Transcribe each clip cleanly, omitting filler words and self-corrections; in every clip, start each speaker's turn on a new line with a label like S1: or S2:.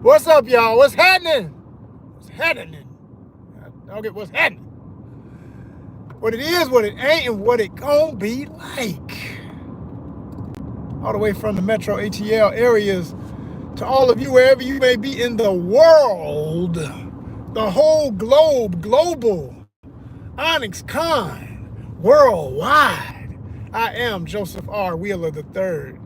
S1: What's up, y'all? What's happening? What's happening? I'll get what's happening. What it is, what it ain't, and what it gonna be like. All the way from the Metro ATL areas to all of you, wherever you may be in the world, the whole globe, global, ONYXCON, worldwide. I am Joseph R. Wheeler III,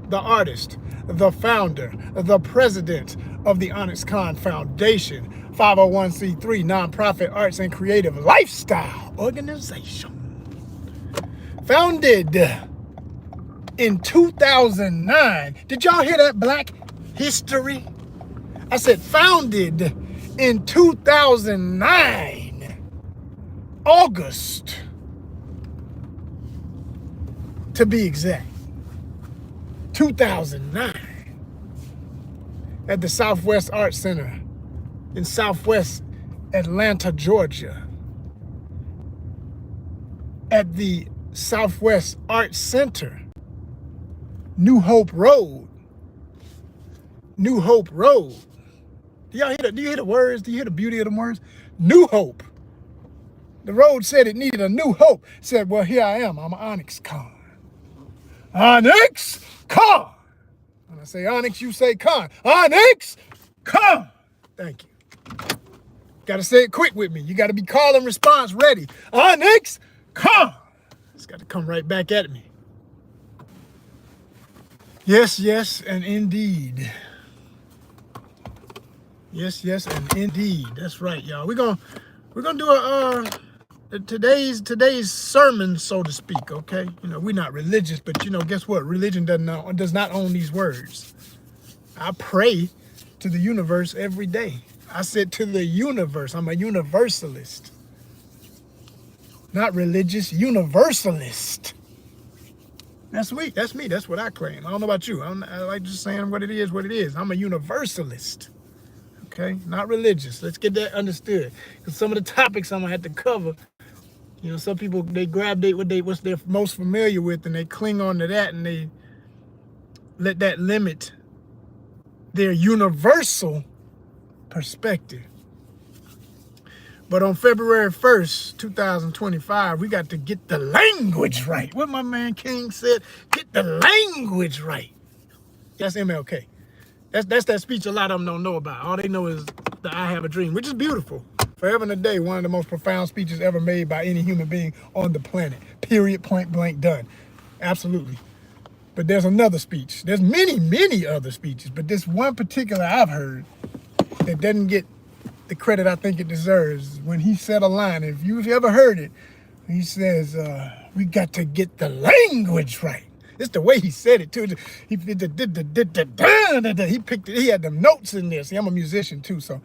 S1: the artist, the founder, the president of the ONYXCON Foundation, 501c3 nonprofit arts and creative lifestyle organization. Founded in 2009. Did y'all hear that, Black History? I said founded in 2009, August, to be exact. 2009, at the Southwest Arts Center in Southwest Atlanta, Georgia. At the Southwest Arts Center, New Hope Road. New Hope Road. Do you hear the words? Do you hear the beauty of the words? New Hope. The road said it needed a new hope. Said, well, here I am. I'm ONYXCON. ONYXCON. When I say Onyx, you say con. ONYXCON. Thank you. Got to say it quick with me. You got to be call and response ready. ONYXCON. It's got to come right back at me. Yes, yes, and indeed. Yes, yes, and indeed. That's right, y'all. We're gonna do today's sermon, so to speak. Okay, we're not religious, but guess what? Religion does not own these words. I pray to the universe every day. I said to the universe. I'm a universalist, not religious. Universalist. That's me. That's me. That's what I claim. I don't know about you. I like just saying what it is, what it is. I'm a universalist. Okay, not religious. Let's get that understood. Because some of the topics I'm gonna have to cover, some people they grab what they're most familiar with, and they cling on to that, and they let that limit their universal perspective. But on February 1st, 2025, we got to get the language right. What my man King said, get the language right. That's MLK. That's that speech a lot of them don't know about. All they know is the I Have a Dream, which is beautiful. Forever and a day, one of the most profound speeches ever made by any human being on the planet. Period, point blank, done. Absolutely. But there's another speech. There's many, many other speeches, but this one particular I've heard that doesn't get the credit I think it deserves. When he said a line, if you've ever heard it, he says, we got to get the language right. It's the way he said it too. He picked it. He had them notes in there. See, I'm a musician too, so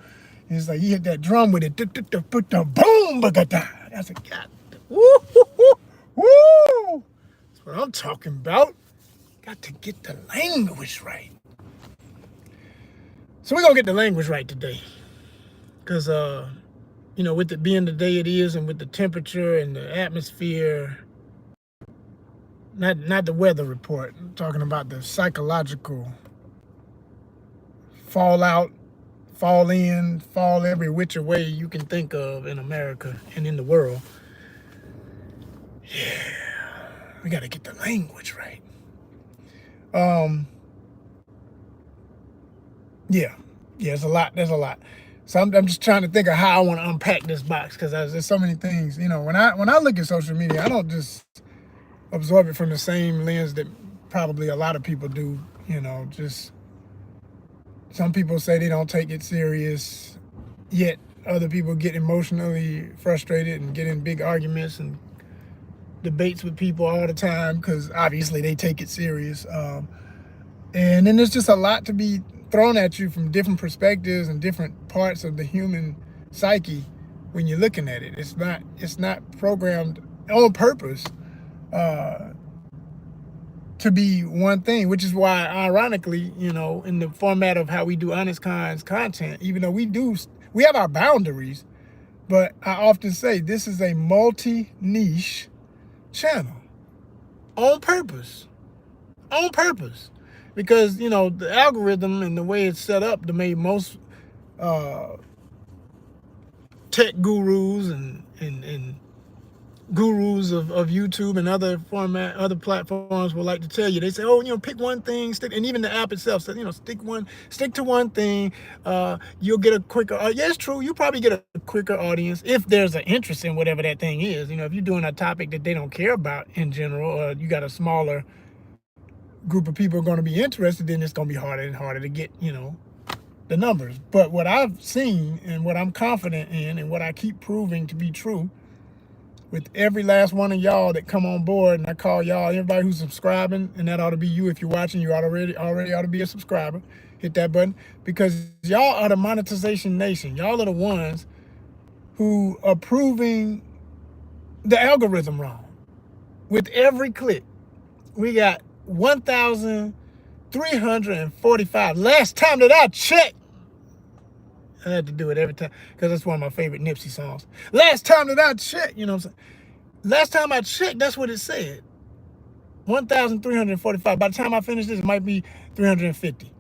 S1: it's like he hit that drum with it. Boom, I said, God, woo, woo. That's what I'm talking about. Got to get the language right. So we're gonna get the language right today, because with it being the day it is, and with the temperature and the atmosphere. Not the weather report. I'm talking about the psychological fallout, fall in, fall every which way you can think of in America and in the world. Yeah, we got to get the language right. Yeah, there's a lot. So I'm just trying to think of how I want to unpack this box, because there's so many things. When I look at social media, I don't just absorb it from the same lens that probably a lot of people do. Just some people say they don't take it serious, yet other people get emotionally frustrated and get in big arguments and debates with people all the time because obviously they take it serious. And then there's just a lot to be thrown at you from different perspectives and different parts of the human psyche when you're looking at it. It's not programmed on purpose to be one thing, which is why, ironically, in the format of how we do ONYXCON's content, even though we have our boundaries, but I often say this is a multi-niche channel on purpose. because you know the algorithm and the way it's set up to make most uh, tech gurus and gurus of YouTube and other platforms will like to tell you. They say, oh, you know, pick one thing, stick, and even the app itself says, you know, stick to one thing. You'll get a quicker. Yeah, it's true. You probably get a quicker audience if there's an interest in whatever that thing is. You know, if you're doing a topic that they don't care about in general, or you got a smaller group of people are going to be interested, then it's going to be harder and harder to get, you know, the numbers. But what I've seen and what I'm confident in and what I keep proving to be true with every last one of y'all that come on board, and I call y'all, everybody who's subscribing, and that ought to be you. If you're watching, you already ought to be a subscriber. Hit that button, because y'all are the monetization nation. Y'all are the ones who are proving the algorithm wrong. With every click, we got 1,345. Last time that I checked, I had to do it every time because that's one of my favorite Nipsey songs. Last time that I checked, you know what I'm saying? Last time I checked, that's what it said. 1,345. By the time I finish this, it might be 350.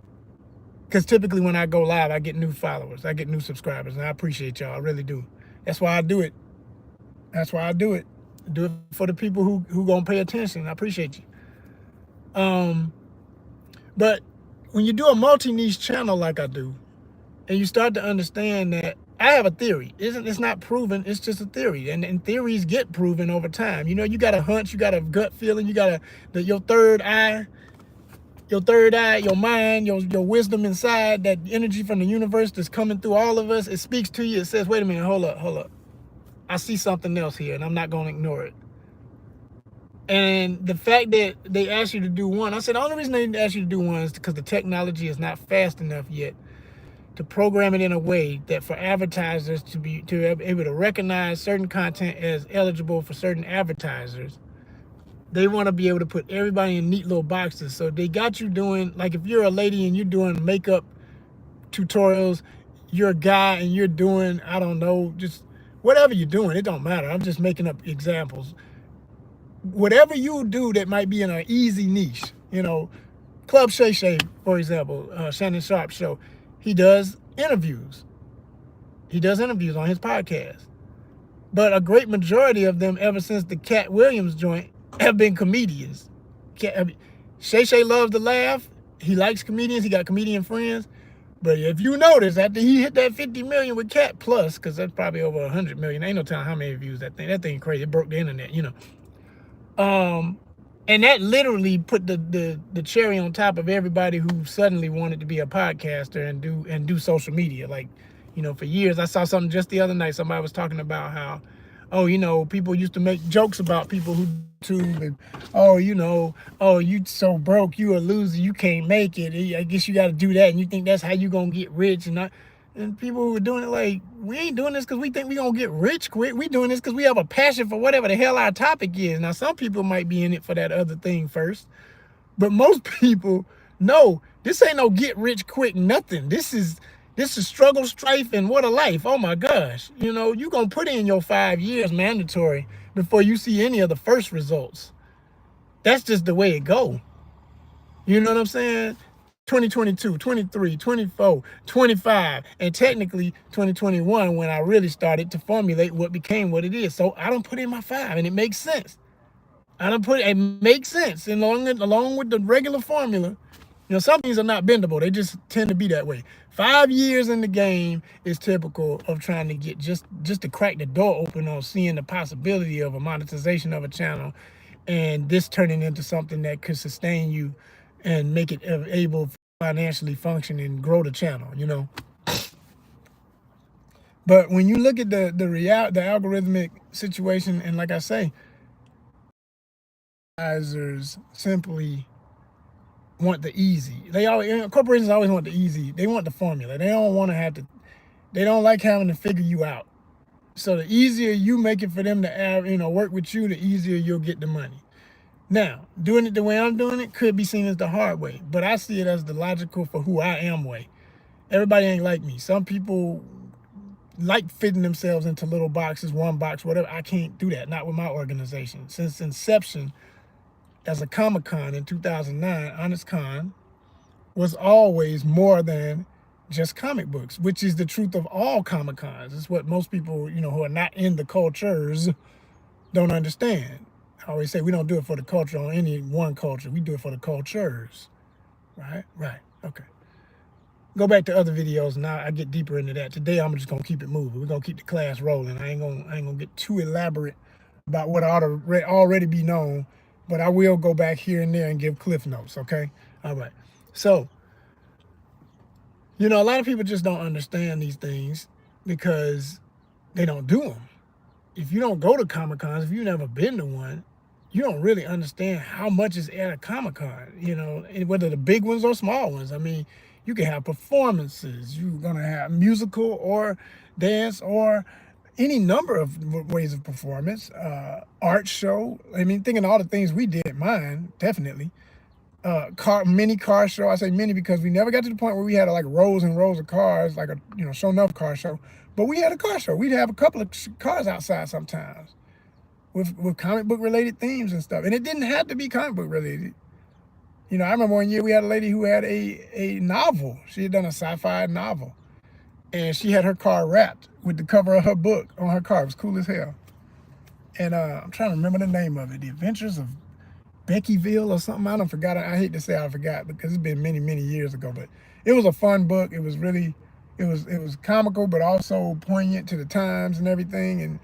S1: Because typically when I go live, I get new followers. I get new subscribers. And I appreciate y'all. I really do. That's why I do it. That's why I do it. I do it for the people who gonna pay attention. I appreciate you. But when you do a multi-niche channel like I do, and you start to understand that I have a theory. It's not proven, it's just a theory. And theories get proven over time. You know, you got a hunch, you got a gut feeling, you got your third eye, your mind, your wisdom inside, that energy from the universe that's coming through all of us. It speaks to you. It says, wait a minute, hold up. I see something else here, and I'm not going to ignore it. And the fact that they asked you to do one, I said the only reason they asked you to do one is because the technology is not fast enough yet to program it in a way that for advertisers to be able to recognize certain content as eligible for certain advertisers. They want to be able to put everybody in neat little boxes. So they got you doing, like if you're a lady and you're doing makeup tutorials, you're a guy and you're doing, I don't know, just whatever you're doing, it don't matter. I'm just making up examples. Whatever you do that might be in an easy niche, you know, Club Shay Shay, for example, Shannon Sharp's show, he does interviews. He does interviews on his podcast. But a great majority of them, ever since the Cat Williams joint, have been comedians. Shay Shay loves to laugh. He likes comedians. He got comedian friends. But if you notice, after he hit that 50 million with Cat Plus, because that's probably over 100 million, ain't no telling how many views that thing. That thing crazy. It broke the internet, you know. And that literally put the cherry on top of everybody who suddenly wanted to be a podcaster and do social media. Like, you know, for years, I saw something just the other night. Somebody was talking about how, oh, you know, people used to make jokes about people who YouTube and, oh, you know, oh, you so broke, you a loser, you can't make it. I guess you got to do that, and you think that's how you gonna get rich. And people who were doing it like, we ain't doing this because we think we gonna get rich quick. We doing this because we have a passion for whatever the hell our topic is. Now, some people might be in it for that other thing first, but most people, no, this ain't no get rich quick nothing. This is struggle, strife, and what a life. Oh my gosh. You know, you gonna put in your 5 years mandatory before you see any of the first results. That's just the way it go. You know what I'm saying? 2022, 23, 24, 25, and technically 2021 when I really started to formulate what became what it is. So I don't put in my 5, and it makes sense. It makes sense. And along with the regular formula, you know, some things are not bendable. They just tend to be that way. 5 years in the game is typical of trying to get just to crack the door open on seeing the possibility of a monetization of a channel, and this turning into something that could sustain you and make it able to financially function and grow the channel, you know. But when you look at the algorithmic situation, and like I say, advertisers simply want the easy. Corporations always want the easy. They want the formula. They don't want to have to. They don't like having to figure you out. So the easier you make it for them to work with you, the easier you'll get the money. Now, doing it the way I'm doing it could be seen as the hard way, but I see it as the logical for who I am way. Everybody ain't like me. Some people like fitting themselves into little boxes, one box, whatever. I can't do that, not with my organization. Since inception, as a Comic-Con in 2009, ONYXCON, was always more than just comic books, which is the truth of all Comic Cons. It's what most people, who are not in the cultures don't understand. I always say we don't do it for the culture on any one culture. We do it for the cultures. Right? Right. Okay. Go back to other videos and I get deeper into that. Today I'm just gonna keep it moving. We're gonna keep the class rolling. I ain't gonna get too elaborate about what ought to already be known, but I will go back here and there and give cliff notes. Okay. All right. So a lot of people just don't understand these things because they don't do them. If you don't go to Comic Cons, if you've never been to one, you don't really understand how much is at a Comic Con, and whether the big ones or small ones. I mean, you can have performances, you're going to have musical or dance or any number of ways of performance, art show. I mean, thinking of all the things we did at mine, definitely. Mini car show. I say mini because we never got to the point where we had like rows and rows of cars, like a show enough car show. But we had a car show. We'd have a couple of cars outside sometimes with comic book related themes and stuff. And it didn't have to be comic book related. I remember one year we had a lady who had a novel. She had done a sci-fi novel. And she had her car wrapped with the cover of her book on her car. It was cool as hell. And I'm trying to remember the name of it. The Adventures of Beckyville or something. I don't forgot. I hate to say I forgot because it's been many, many years ago. But it was a fun book. It was really, it was comical, but also poignant to the times and everything.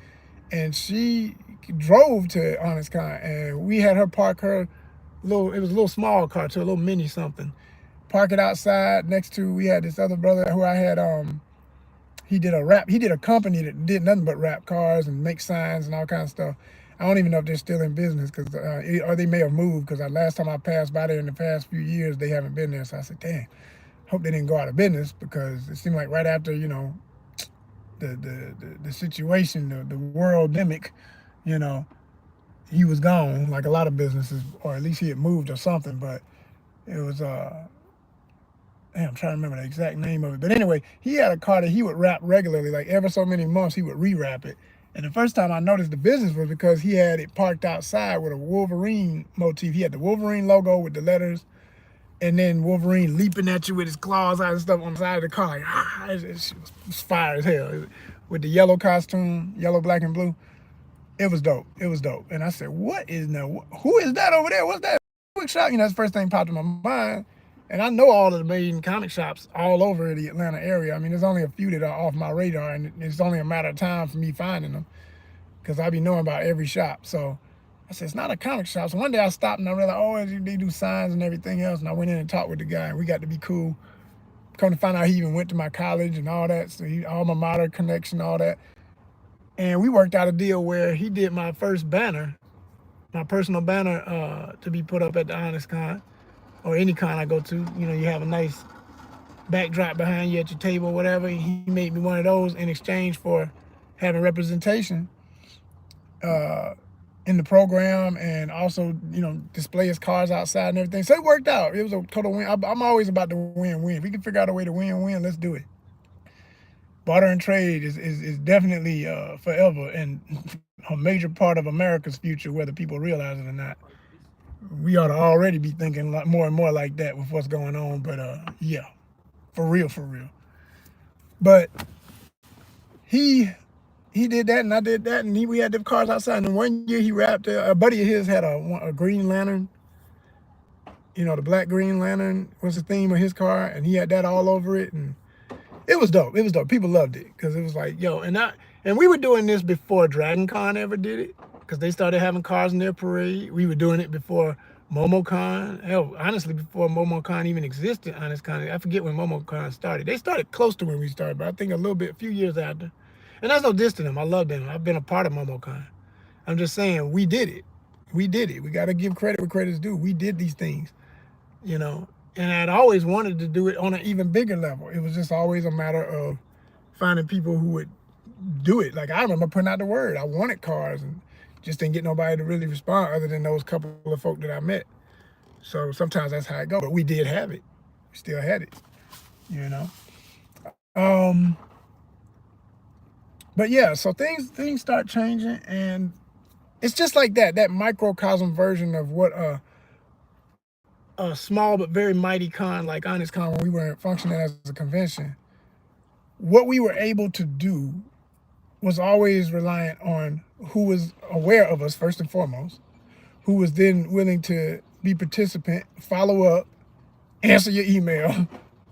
S1: And she drove to ONYXCON, and we had her park her little. It was a little small car too, a little mini something. Park it outside next to. We had this other brother who I had. He did a company that did nothing but wrap cars and make signs and all kinds of stuff. I don't even know if they're still in business or they may have moved because last time I passed by there in the past few years, they haven't been there. So I said, dang, hope they didn't go out of business because it seemed like right after, the situation, the world demic, he was gone like a lot of businesses, or at least he had moved or something. But it was, I'm trying to remember the exact name of it. But anyway, he had a car that he would wrap regularly, like every so many months he would rewrap it. And the first time I noticed the business was because he had it parked outside with a Wolverine motif. He had the Wolverine logo with the letters, and then Wolverine leaping at you with his claws out and stuff on the side of the car. Like, it was fire as hell. With the yellow costume, yellow, black, and blue. It was dope. It was dope. And I said, who is that over there? What's that? Quick shop? That's the first thing popped in my mind. And I know all of the main comic shops all over the Atlanta area. I mean, there's only a few that are off my radar, and it's only a matter of time for me finding them because I be knowing about every shop. So I said, it's not a comic shop. So one day I stopped and I realized, they do signs and everything else. And I went in and talked with the guy, and we got to be cool. Come to find out he even went to my college and all that. So alma mater connection, all that. And we worked out a deal where he did my first banner, my personal banner to be put up at the ONYXCON. Or any con I go to, you have a nice backdrop behind you at your table or whatever. He made me one of those in exchange for having representation in the program, and also, display his cars outside and everything. So it worked out. It was a total win. I'm always about the win-win. If we can figure out a way to win-win, let's do it. Barter and trade is definitely forever and a major part of America's future, whether people realize it or not. We ought to already be thinking a lot more and more like that with what's going on. But yeah, for real. But he did that and I did that, and we had them cars outside. And one year he wrapped a buddy of his had a Green Lantern. The black Green Lantern was the theme of his car, and he had that all over it, and it was dope. It was dope. People loved it because it was like, and we were doing this before Dragon Con ever did it. Because they started having cars in their parade. We were doing it before MomoCon. Hell, honestly, before MomoCon even existed, ONYXCON. I forget when MomoCon started. They started close to when we started, but I think a few years after. And that's no diss to them. I love them. I've been a part of MomoCon. I'm just saying, we did it. We got to give credit where credit's due. We did these things, And I'd always wanted to do it on an even bigger level. It was just always a matter of finding people who would do it. Like, I remember putting out the word. I wanted cars, and just didn't get nobody to really respond other than those couple of folk that I met. So sometimes that's how it goes. But we did have it. We still had it, But yeah, so things start changing, and it's just like that microcosm version of what a a small but very mighty con like ONYXCON, when we were functioning as a convention, what we were able to do was always reliant on who was aware of us first and foremost, who was then willing to be participant, follow up, answer your email,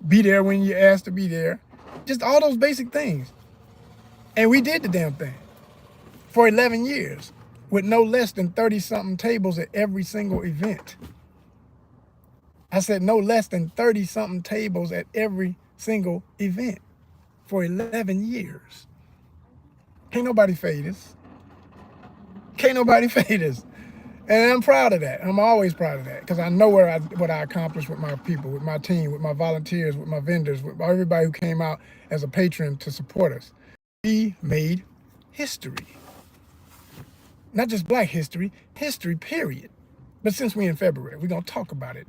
S1: be there when you're asked to be there, just all those basic things. And we did the damn thing for 11 years with no less than 30-something tables at every single event. I said no less than 30-something tables at every single event for 11 years. Can't nobody fade us. Can't nobody fade us. And I'm proud of that. I'm always proud of that because I know what I accomplished with my people, with my team, with my volunteers, with my vendors, with everybody who came out as a patron to support us. We made history. Not just Black history, history, period. But since we're in February, we're going to talk about it.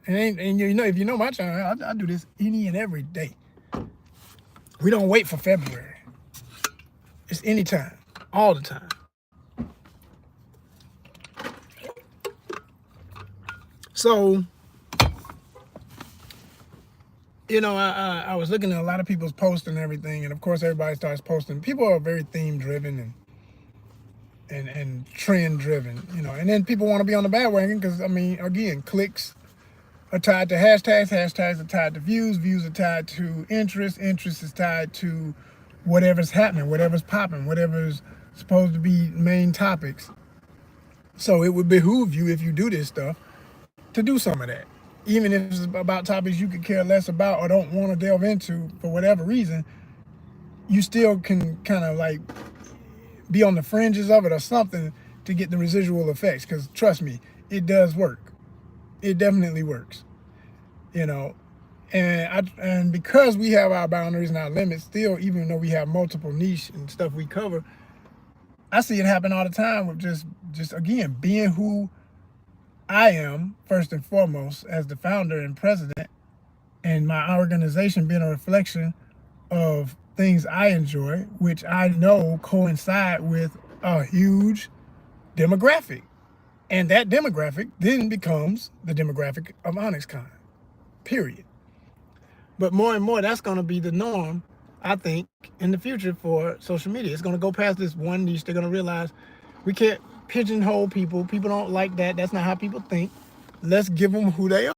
S1: And you know, if you know my channel, I do this any and every day. We don't wait for February. It's anytime, all the time. So, you know, I was looking at a lot of people's posts and everything, and of course everybody starts posting. People are very theme driven and trend driven, you know, and then people want to be on the bandwagon because, I mean, again, clicks are tied to hashtags, hashtags are tied to views, views are tied to interest, interest is tied to whatever's happening, whatever's popping, whatever's supposed to be main topics. So it would behoove you, if you do this stuff, to do some of that. Even if it's about topics you could care less about or don't want to delve into for whatever reason, you still can kind of like be on the fringes of it or something to get the residual effects. Because trust me, it does work. It definitely works, you know. And because we have our boundaries and our limits still, even though we have multiple niche and stuff we cover, I see it happen all the time with just again, being who I am, first and foremost, as the founder and president, and my organization being a reflection of things I enjoy, which I know coincide with a huge demographic. And that demographic then becomes the demographic of ONYXCON, period. But more and more, that's going to be the norm, I think, in the future for social media. It's going to go past this one niche. They're going to realize we can't pigeonhole people. People don't like that. That's not how people think. Let's give them who they are.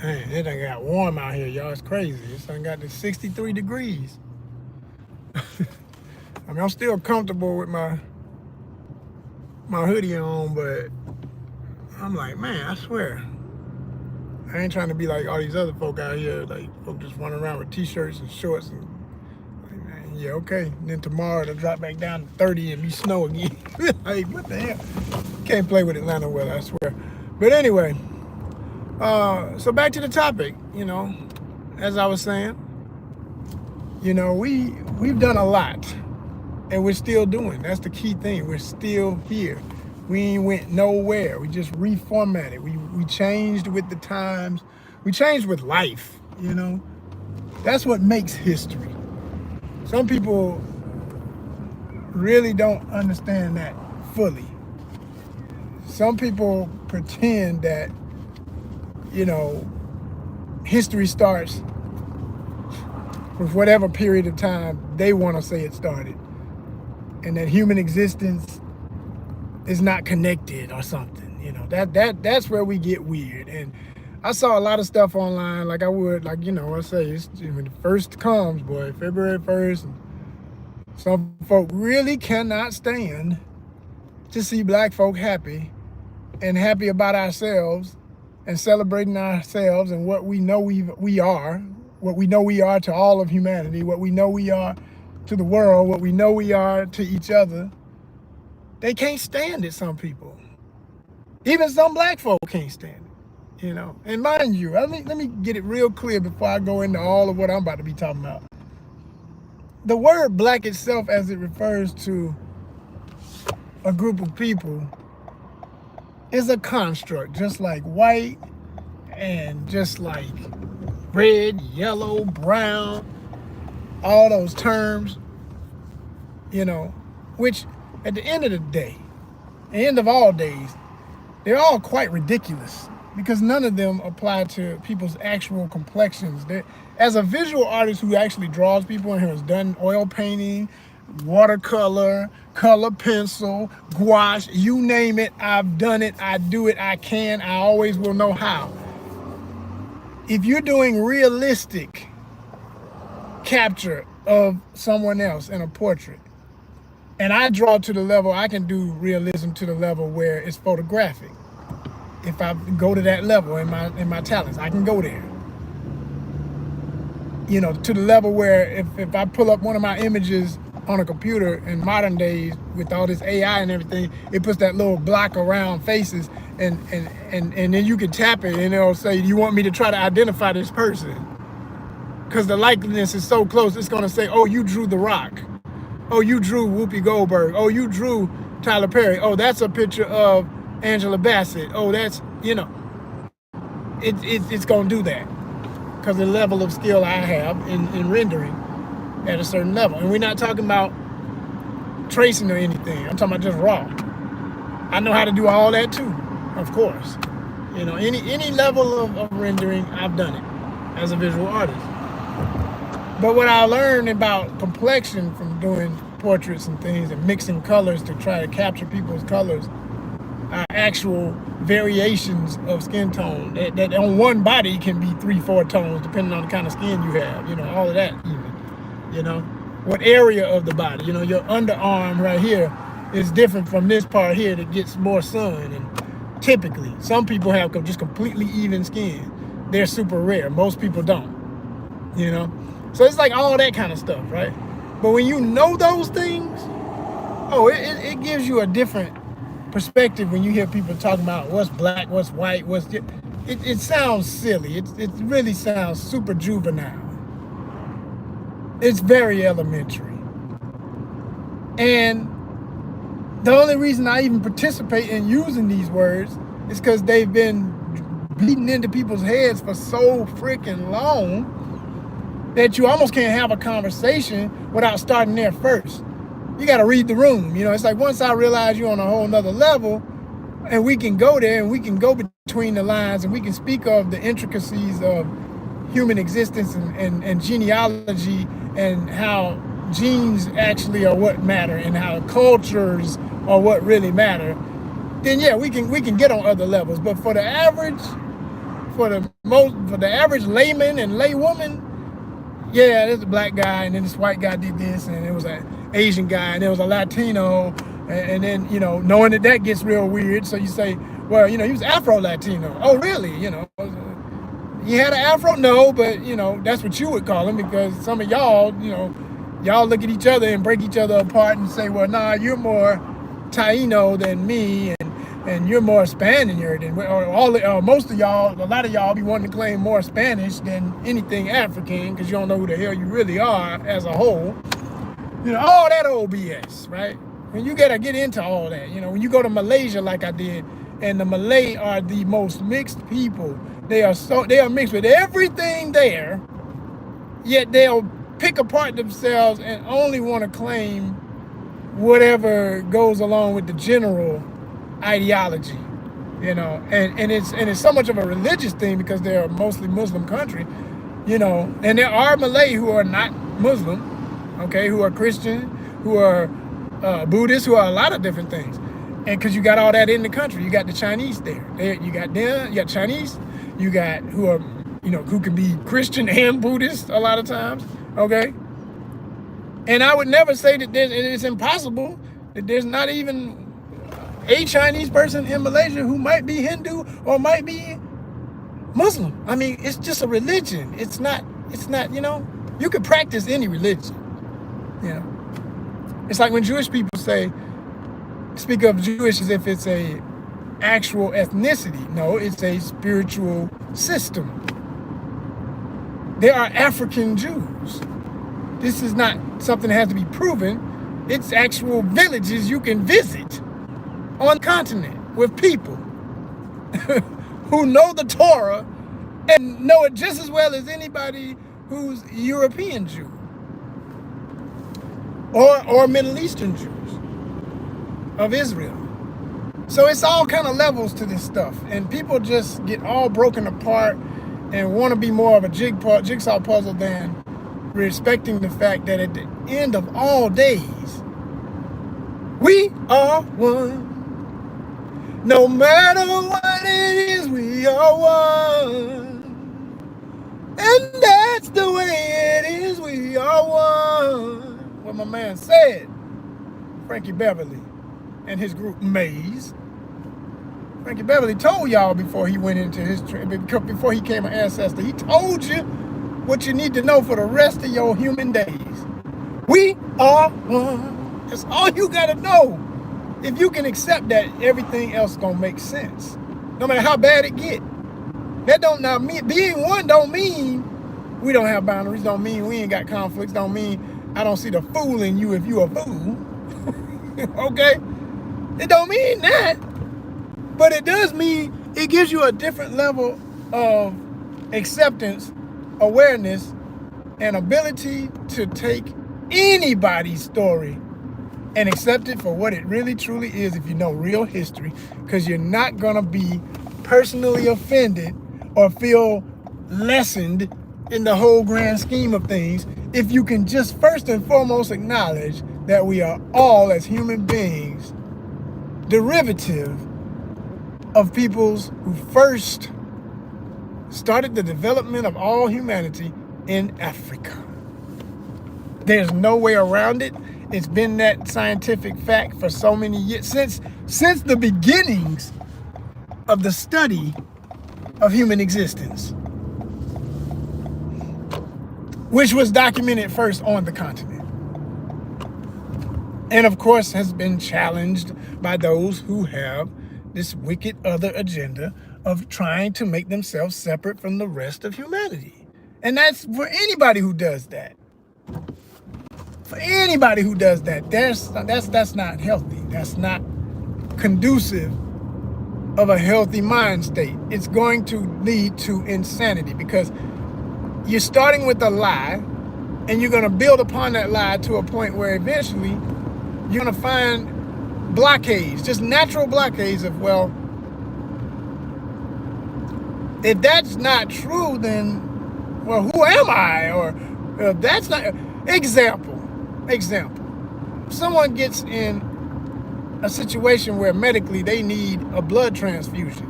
S1: Man, it done got warm out here, y'all. It's crazy. It's done got to 63 degrees. I mean, I'm still comfortable with my hoodie on, but I'm like, man, I swear, I ain't trying to be like all these other folk out here, like folk just running around with t-shirts and shorts and like, man, yeah, okay. And then tomorrow it'll drop back down to 30 and be snow again. Like, what the hell? Can't play with Atlanta weather, I swear. But anyway, so back to the topic, you know, as I was saying, you know, we've done a lot and we're still doing. That's the key thing. We're still here. We ain't went nowhere. We just reformatted. We changed with the times. We changed with life, you know. That's what makes history. Some people really don't understand that fully. Some people pretend that, you know, history starts with whatever period of time they want to say it started, and that human existence is not connected or something, you know. That's where we get weird. And I saw a lot of stuff online, like I would, like, you know, I say, it's, when the first comes, boy, February 1st, and some folk really cannot stand to see Black folk happy and happy about ourselves and celebrating ourselves and what we know we are, what we know we are to all of humanity, what we know we are to the world, what we know we are to each other. They can't stand it, some people. Even some Black folk can't stand it, you know. And mind you, let me get it real clear before I go into all of what I'm about to be talking about. The word Black itself, as it refers to a group of people, is a construct, just like white and just like red, yellow, brown, all those terms, you know, which at the end of the day, the end of all days, they're all quite ridiculous. because none of them apply to people's actual complexions. As a visual artist who actually draws people and has done oil painting, watercolor, color pencil, gouache, you name it, I've done it, I do it, I can, I always will know how. If you're doing realistic capture of someone else in a portrait, and I draw to the level, I can do realism to the level where it's photographic. If I go to that level in my talents, I can go there. You know, to the level where if I pull up one of my images on a computer in modern days with all this AI and everything, it puts that little block around faces, and then you can tap it and it'll say, you want me to try to identify this person? Because the likeness is so close, it's gonna say, oh, you drew The Rock. Oh, you drew Whoopi Goldberg. Oh, you drew Tyler Perry. Oh, that's a picture of Angela Bassett. Oh, that's, you know, it's gonna do that. Because the level of skill I have in rendering at a certain level. And we're not talking about tracing or anything. I'm talking about just raw. I know how to do all that too, of course. You know, any level of rendering, I've done it as a visual artist. But what I learned about complexion from doing portraits and things and mixing colors to try to capture people's colors are actual variations of skin tone that on one body can be 3-4 tones depending on the kind of skin you have, you know, all of that even, you know, what area of the body, you know, your underarm right here is different from this part here that gets more sun. And typically some people have just completely even skin. They're super rare. Most people don't, you know. So it's like all that kind of stuff, right? But when you know those things, oh, it gives you a different perspective when you hear people talking about what's black, what's white, it sounds silly. It really sounds super juvenile. It's very elementary. And the only reason I even participate in using these words is because they've been beaten into people's heads for so freaking long that you almost can't have a conversation without starting there first. You got to read the room. You know, it's like once I realize you're on a whole nother level and we can go there and we can go between the lines and we can speak of the intricacies of human existence and genealogy and how genes actually are what matter and how cultures are what really matter, then yeah, we can get on other levels. But for the average layman and laywoman, yeah, there's a black guy and then this white guy did this and it was an Asian guy and there was a Latino, and then, you know, knowing that gets real weird, so you say, well, you know, he was Afro-Latino. Oh, really? You know, he had an Afro? No, but, you know, that's what you would call him, because some of y'all, you know, y'all look at each other and break each other apart and say, well, nah, you're more Taino than me, and you're more Spaniard than, or most of y'all, a lot of y'all be wanting to claim more Spanish than anything African because you don't know who the hell you really are as a whole. You know, all that old BS, right? When you gotta get into all that, you know, when you go to Malaysia like I did, and the Malay are the most mixed people. They are mixed with everything there, yet they'll pick apart themselves and only want to claim whatever goes along with the general ideology, you know, and it's so much of a religious thing because they're a mostly Muslim country, you know, and there are Malay who are not Muslim, okay, who are Christian, who are Buddhist, who are a lot of different things, and because you got all that in the country, you got the Chinese there, you got them, you got Chinese, you got who are, you know, who can be Christian and Buddhist a lot of times, okay, and I would never say that it's impossible that there's not even a Chinese person in Malaysia who might be Hindu or might be Muslim. I mean, it's just a religion. It's not, you know, you can practice any religion, you know. It's like when Jewish people speak of Jewish as if it's a actual ethnicity. No, it's a spiritual system. There are African Jews. This is not something that has to be proven. It's actual villages you can visit on the continent with people who know the Torah and know it just as well as anybody who's European Jew or Middle Eastern Jews of Israel. So it's all kind of levels to this stuff, and people just get all broken apart and want to be more of a jigsaw puzzle than respecting the fact that at the end of all days, we are one. No matter what it is, we are one. And that's the way it is, we are one. What my man said, Frankie Beverly and his group Maze. Frankie Beverly told y'all before he went into his before he became an ancestor, he told you what you need to know for the rest of your human days. We are one. That's all you gotta know. If you can accept that, everything else gonna make sense. No matter how bad it get. That don't now mean being one don't mean we don't have boundaries, don't mean we ain't got conflicts, don't mean I don't see the fool in you if you a fool. Okay? It don't mean that. But it does mean it gives you a different level of acceptance, awareness, and ability to take anybody's story and accept it for what it really truly is if you know real history, because you're not going to be personally offended or feel lessened in the whole grand scheme of things if you can just first and foremost acknowledge that we are all, as human beings, derivative of peoples who first started the development of all humanity in Africa. There's no way around it. It's been that scientific fact for so many years, since the beginnings of the study of human existence, which was documented first on the continent. And of course has been challenged by those who have this wicked other agenda of trying to make themselves separate from the rest of humanity. And that's for anybody who does that. For anybody who does that, that's not healthy. That's not conducive of a healthy mind state. It's going to lead to insanity, because you're starting with a lie and you're going to build upon that lie to a point where eventually you're going to find blockades, just natural blockades of, well, if that's not true, then, well, who am I? Or that's not, example, someone gets in a situation where medically they need a blood transfusion.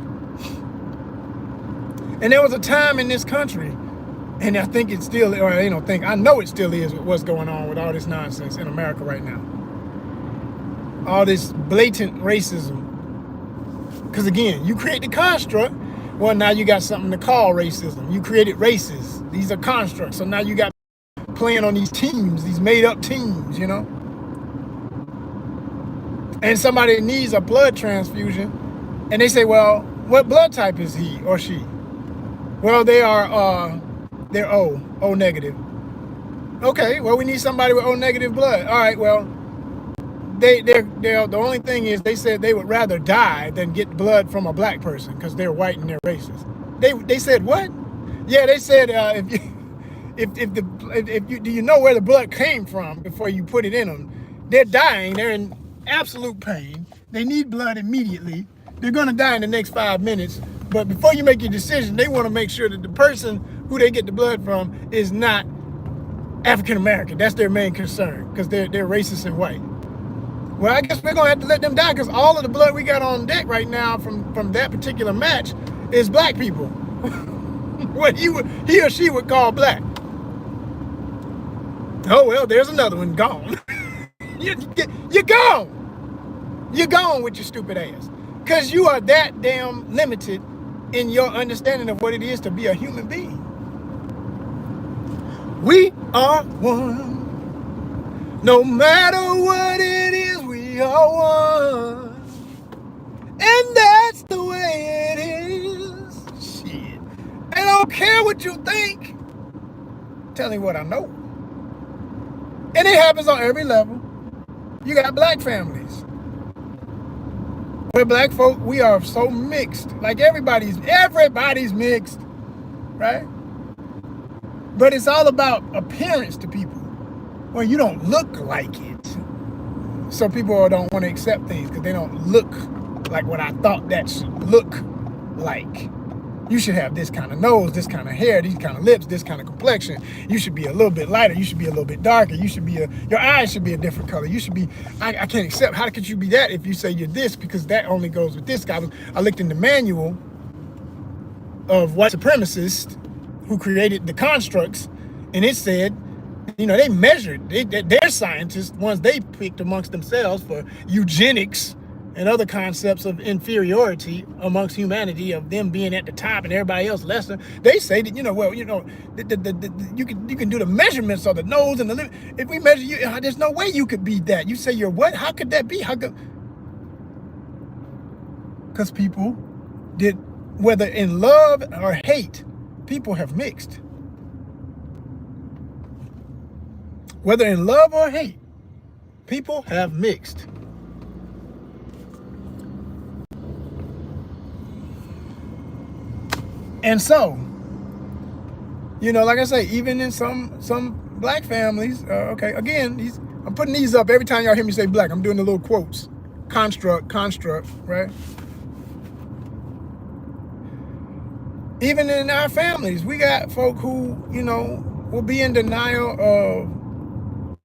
S1: And there was a time in this country, and I think it still, or I don't think, I know it still is with what's going on with all this nonsense in America right now. All this blatant racism. Because again, you create the construct, well, now you got something to call racism. You created races. These are constructs. So now you got playing on these teams, these made up teams, you know? And somebody needs a blood transfusion, and they say, well, what blood type is he or she? Well, they're O negative. Okay, well, we need somebody with O negative blood. All right, well, they're the only thing is they said they would rather die than get blood from a black person because they're white and they're racist. They said what? Yeah, they said do you know where the blood came from before you put it in them? They're dying. They're in absolute pain. They need blood immediately. They're gonna die in the next 5 minutes. But before you make your decision, they want to make sure that the person who they get the blood from is not African American. That's their main concern, because they're racist and white. Well, I guess we're gonna have to let them die, because all of the blood we got on deck right now from that particular match is black people. What he or she would call black. Oh well, there's another one gone. You're gone. You're gone with your stupid ass, because you are that damn limited in your understanding of what it is to be a human being. We are one. No matter what it is, we are one. And that's the way it is. Shit. I don't care what you think. Tell me what I know. And it happens on every level. You got black families. We're black folk, we are so mixed. Like everybody's mixed, right? But it's all about appearance to people. Well, you don't look like it. So people don't want to accept things because they don't look like what I thought that should look like. You should have this kind of nose, this kind of hair, these kind of lips, this kind of complexion. You should be a little bit lighter. You should be a little bit darker. You should be your eyes should be a different color. You should be, I can't accept, how could you be that if you say you're this? Because that only goes with this guy. I looked in the manual of white supremacists who created the constructs, and it said, you know, they measured, their scientists, ones they picked amongst themselves for eugenics and other concepts of inferiority amongst humanity, of them being at the top and everybody else lesser. They say that, you know, well, you know, you can do the measurements of the nose and the lip. If we measure you, there's no way you could be that. You say you're what? How could that be? How could? Because people did, whether in love or hate, people have mixed. Whether in love or hate, people have mixed. And so, you know, like I say, even in some black families, okay, again, I'm putting these up every time y'all hear me say black. I'm doing the little quotes. Construct, right? Even in our families, we got folk who, you know, will be in denial of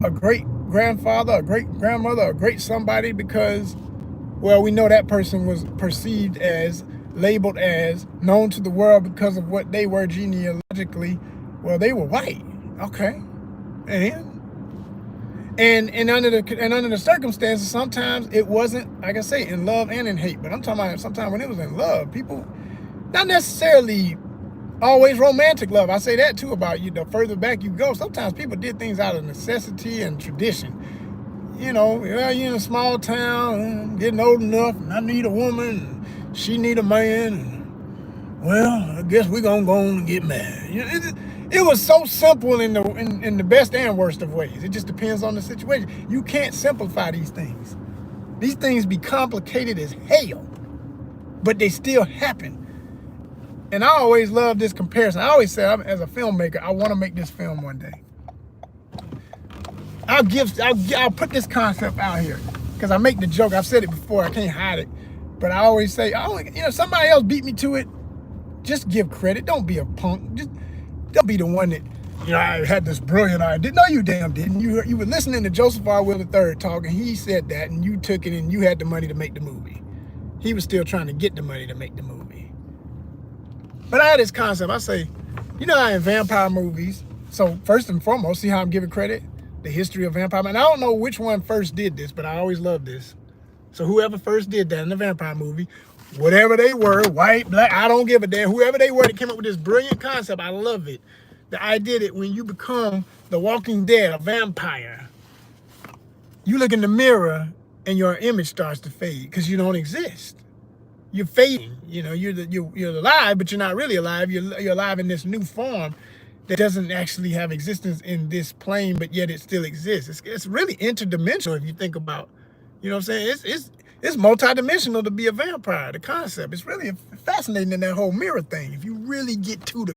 S1: a great grandfather, a great grandmother, a great somebody because, well, we know that person was perceived as, labeled as, known to the world because of what they were genealogically. Well, they were white, okay, and under the circumstances, sometimes it wasn't, like I say, in love and in hate. But I'm talking about sometimes when it was in love, people, not necessarily always romantic love. I say that too about you. The further back you go, sometimes people did things out of necessity and tradition. You know, well, you're in a small town, getting old enough, and I need a woman. She need a man, and, well, I guess we're gonna go on and get married. You know, it was so simple in the best and worst of ways. It just depends on the situation. You can't simplify these things. These things be complicated as hell, but they still happen. And I always love this comparison. I always say, as a filmmaker, I want to make this film one day. I'll put this concept out here because I make the joke. I've said it before. I can't hide it. But I always say, you know, somebody else beat me to it. Just give credit. Don't be a punk. Just don't be the one that, you know, I had this brilliant idea. No, you damn didn't. You were listening to Joseph R. Will III talk, and he said that, and you took it, and you had the money to make the movie. He was still trying to get the money to make the movie. But I had this concept. I say, you know how in vampire movies, so first and foremost, see how I'm giving credit? The history of vampire. And I don't know which one first did this, but I always love this. So whoever first did that in the vampire movie, whatever they were, white, black, I don't give a damn. Whoever they were that came up with this brilliant concept, I love it. The idea that when you become the Walking Dead, a vampire, you look in the mirror and your image starts to fade because you don't exist. You're fading. You know, you're alive, but you're not really alive. You're alive in this new form that doesn't actually have existence in this plane, but yet it still exists. It's really interdimensional if you think about, you know what I'm saying? It's multidimensional to be a vampire, the concept. It's really fascinating in that whole mirror thing. If you really get to the...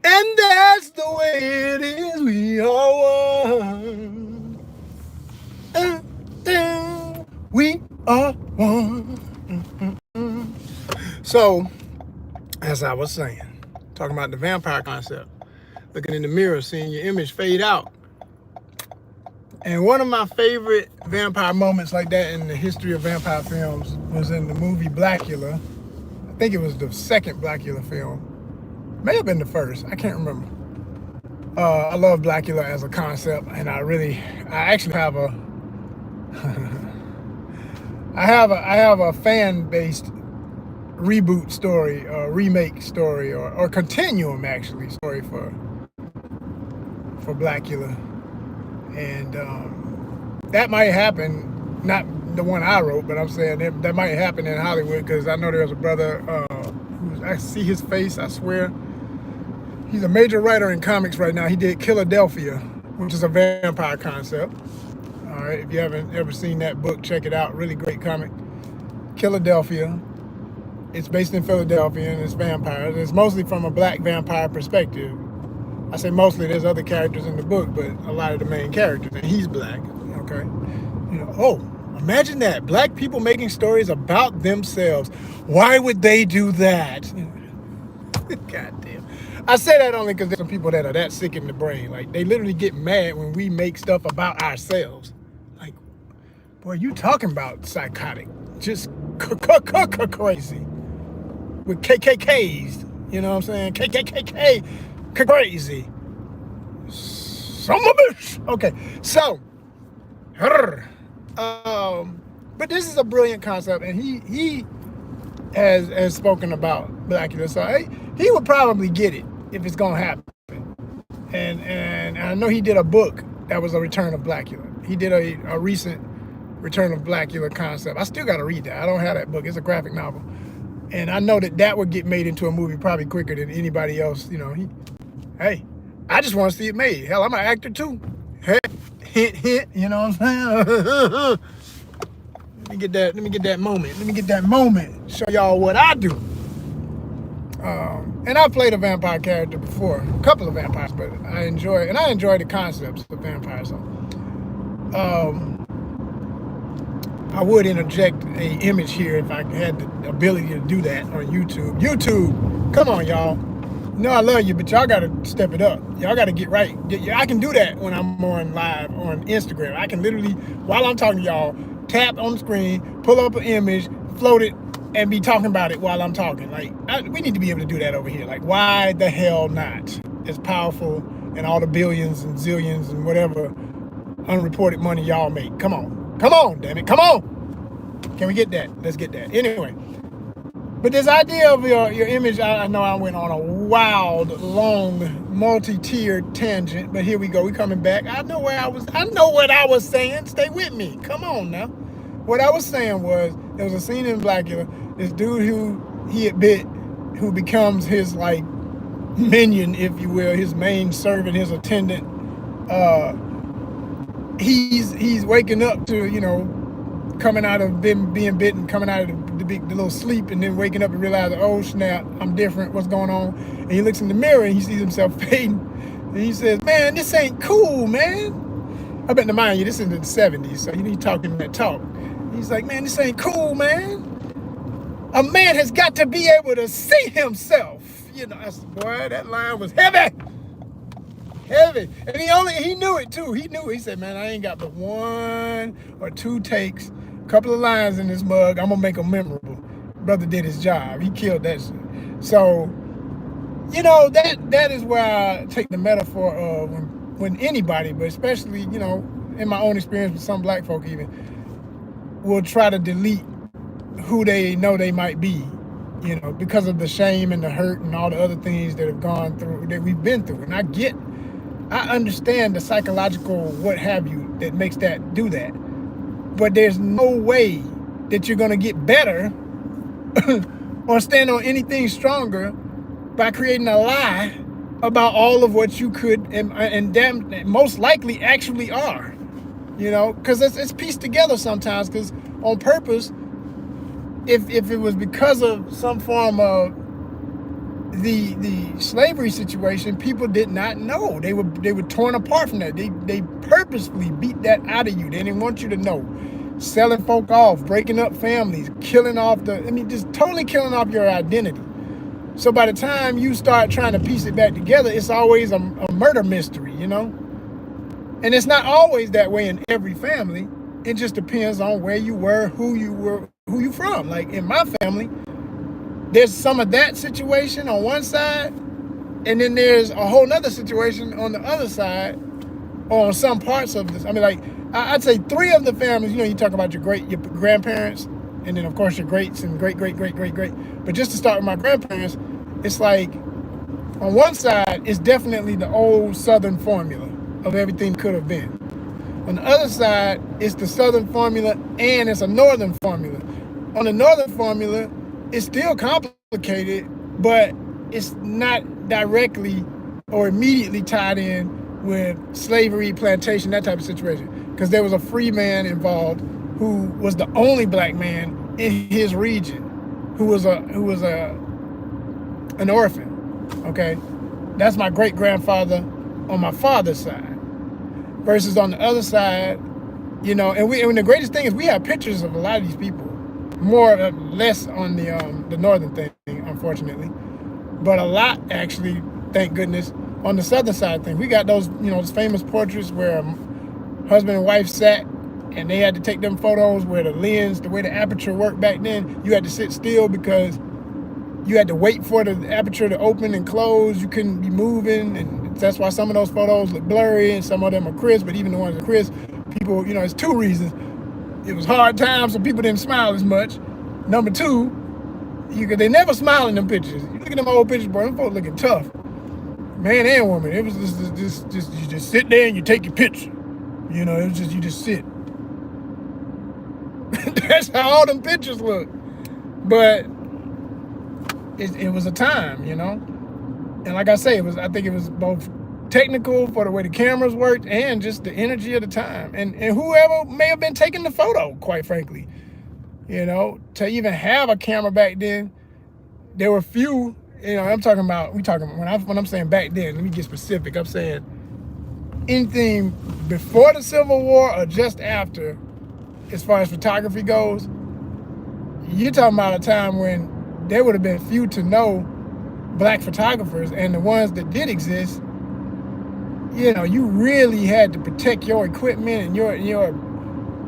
S1: And that's the way it is, we are one. We are one. So, as I was saying, talking about the vampire concept, looking in the mirror, seeing your image fade out. And one of my favorite vampire moments like that in the history of vampire films was in the movie Blackula. I think it was the second Blackula film. May have been the first, I can't remember. I love Blackula as a concept, and I actually have a I have a fan-based reboot story, or remake story, or continuum actually story for Blackula, and that might happen, not the one I wrote, but I'm saying that might happen in Hollywood, because I know there's a brother who, I see his face, I swear, he's a major writer in comics right now. He did Philadelphia, which is a vampire concept. All right, if you haven't ever seen that book, check it out. Really great comic. Philadelphia. It's based in Philadelphia, and it's vampires. It's mostly from a black vampire perspective. I say mostly, there's other characters in the book, but a lot of the main characters, and he's black. okay? You know, oh, imagine that. Black people making stories about themselves. Why would they do that? You know, God damn. I say that only because there's some people that are that sick in the brain. Like, they literally get mad when we make stuff about ourselves. Like, boy, you talking about psychotic. Just crazy. With KKKs. You know what I'm saying? KKK. Crazy. Son of a bitch. Okay, so, but this is a brilliant concept, and he has spoken about Blackula, so he would probably get it if it's gonna happen. And I know he did a book that was a Return of Blackula. He did a recent Return of Blackula concept. I still got to read that. I don't have that book. It's a graphic novel, and I know that would get made into a movie probably quicker than anybody else. You know, hey, I just want to see it made. Hell, I'm an actor too. Hey, hint, you know what I'm saying? Let me get that moment. Show y'all what I do. And I've played a vampire character before, a couple of vampires, but I enjoy the concepts of vampires. So, I would interject a image here if I had the ability to do that on YouTube. YouTube, come on, y'all. No, I love you, but y'all got to step it up. Y'all got to get right. I can do that when I'm on live on Instagram. I can literally, while I'm talking to y'all, tap on the screen, pull up an image, float it, and be talking about it while I'm talking. Like, we need to be able to do that over here. Like, why the hell not? It's powerful, and all the billions and zillions and whatever unreported money y'all make. Come on, damn it, come on. Can we get that? Let's get that. Anyway. But this idea of your image, I know I went on a wild, long, multi-tiered tangent, but here we go. We coming back. I know what I was saying. Stay with me. Come on now. What I was saying was, there was a scene in Blackula, this dude who becomes his, like, minion, if you will, his main servant, his attendant. He's waking up to, you know, coming out of being bitten, coming out of the little sleep, and then waking up and realizing, oh snap, I'm different, what's going on? And he looks in the mirror and he sees himself fading, and he says, man, this ain't cool, man. I bet to mind you, this is in the 70s, so you talking that talk. He's like, man, this ain't cool, man. A man has got to be able to see himself. You know, I said, boy, that line was heavy. And he knew it too. He said, man, I ain't got but 1 or 2 takes, a couple of lines in this mug. I'm gonna make them memorable. Brother did his job. He killed that shit. So, you know, that is where I take the metaphor of when anybody, but especially, you know, in my own experience with some black folk even, will try to delete who they know they might be, you know, because of the shame and the hurt and all the other things that have gone through, that we've been through. And I understand the psychological what have you that makes that do that. But there's no way that you're gonna get better or stand on anything stronger by creating a lie about all of what you could and damn most likely actually are. You know, because it's pieced together sometimes, because on purpose, if it was because of some form of the slavery situation, people did not know. They were torn apart from that. They purposefully beat that out of you. They didn't want you to know. Selling folk off, breaking up families, just totally killing off your identity. So by the time you start trying to piece it back together, it's always a murder mystery, you know? And it's not always that way in every family. It just depends on where you were, who you from. Like in my family, there's some of that situation on one side, and then there's a whole nother situation on the other side, or on some parts of this. I mean, like, I'd say 3 of the families, you know, you talk about your grandparents, and then of course your greats and great. But just to start with my grandparents, it's like, on one side, it's definitely the old Southern formula of everything could have been. On the other side, it's the Southern formula and it's a Northern formula. On the Northern formula, it's still complicated, but it's not directly or immediately tied in with slavery, plantation, that type of situation. Because there was a free man involved who was the only black man in his region who was an orphan. Okay, that's my great grandfather on my father's side. Versus on the other side, And the greatest thing is we have pictures of a lot of these people, more or less on the northern thing, unfortunately, but a lot actually, thank goodness, on the southern side thing. We got those famous portraits where husband and wife sat and they had to take them photos where the lens, the way the aperture worked back then, you had to sit still because you had to wait for the aperture to open and close. You couldn't be moving, and that's why some of those photos look blurry and some of them are crisp. But even the ones that are crisp, people, it's two reasons. It was hard times, so people didn't smile as much. Number two, they never smile in them pictures. You look at them old pictures, boy, them folks looking tough, man and woman. It was just you just sit there and you take your picture. It was just you just sit. That's how all them pictures look. But it was a time, and like I say, I think it was both technical for the way the cameras worked and just the energy of the time, and whoever may have been taking the photo, quite frankly, to even have a camera back then, there were few. I'm talking about when I'm saying back then. Let me get specific. I'm saying anything before the Civil War or just after, as far as photography goes. You're talking about a time when there would have been few to no black photographers, and the ones that did exist, you really had to protect your equipment and your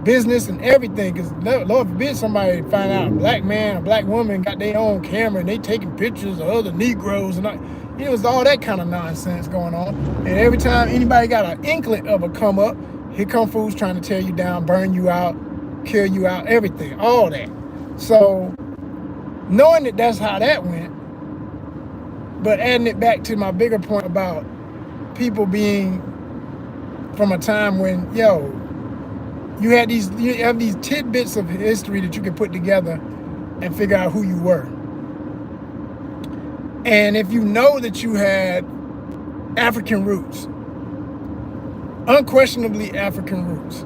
S1: business and everything, because Lord forbid somebody find out a black man or black woman got their own camera and they taking pictures of other Negroes, and it was all that kind of nonsense going on. And every time anybody got an inkling of a come up, here come fools trying to tear you down, burn you out, kill you out, everything, all that. So knowing that that's how that went, but adding it back to my bigger point about people being from a time when, you have these tidbits of history that you can put together and figure out who you were. And if you know that you had African roots, unquestionably African roots,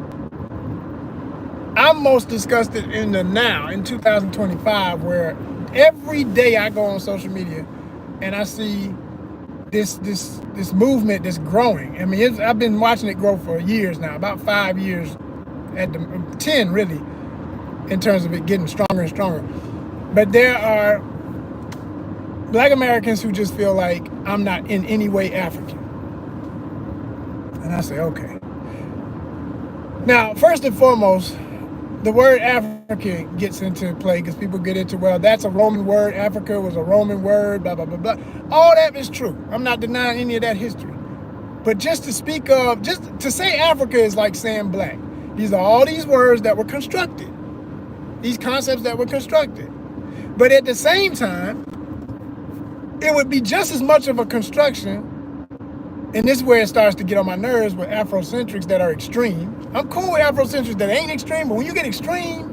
S1: I'm most disgusted in the now, in 2025, where every day I go on social media and I see this movement that's growing. I mean, I've been watching it grow for years now, about 5 years, at the 10 really, in terms of it getting stronger and stronger. But there are black Americans who just feel like I'm not in any way African. And I say, okay. Now, first and foremost, the word African gets into play because people get into, well, that's a Roman word. Africa was a Roman word, blah, blah, blah, blah. All that is true. I'm not denying any of that history. But just to speak of, just to say Africa is like saying black. These are all these words that were constructed. These concepts that were constructed. But at the same time, it would be just as much of a construction, and this is where it starts to get on my nerves with Afrocentrics that are extreme. I'm cool with Afrocentrics that ain't extreme, but when you get extreme,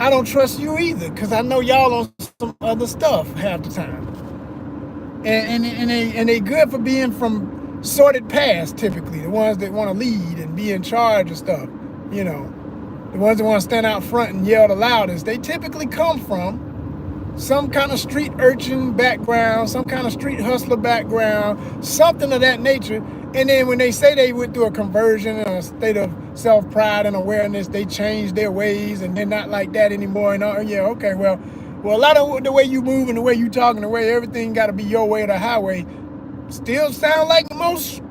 S1: I don't trust you either, because I know y'all on some other stuff half the time. And they good for being from sorted past, typically. The ones that want to lead and be in charge of stuff, the ones that want to stand out front and yell the loudest, they typically come from some kind of street urchin background, some kind of street hustler background, something of that nature. And then when they say they went through a conversion and a state of self-pride and awareness, they changed their ways and they're not like that anymore. And okay, well, a lot of the way you move and the way you talk and the way everything got to be your way or the highway still sound like the most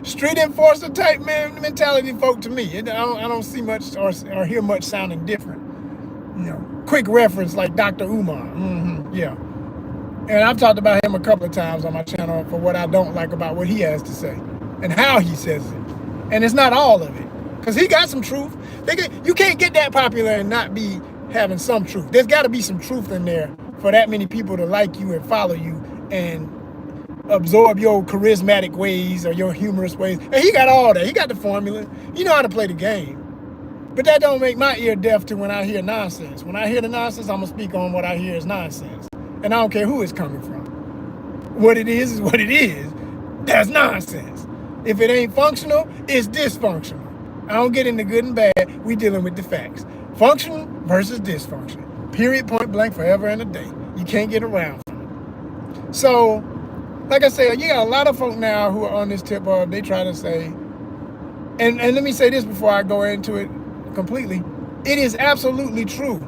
S1: street enforcer type mentality folk to me. I don't see much or hear much sounding different. Quick reference like Dr. Umar. Yeah. And I've talked about him a couple of times on my channel for what I don't like about what he has to say and how he says it. And it's not all of it, because he got some truth. You can't get that popular and not be having some truth. There's got to be some truth in there for that many people to like you and follow you and absorb your charismatic ways or your humorous ways. And he got all that. He got the formula. You know how to play the game. But that don't make my ear deaf to when I hear nonsense. When I hear the nonsense, I'm going to speak on what I hear is nonsense. And I don't care who it's coming from. What it is what it is. That's nonsense. If it ain't functional, it's dysfunctional. I don't get into good and bad. We dealing with the facts. Functional versus dysfunctional. Period, point blank, forever and a day. You can't get around from it. So, like I said, you got a lot of folk now who are on this tip of, they try to say, And let me say this before I go into it completely. It is absolutely true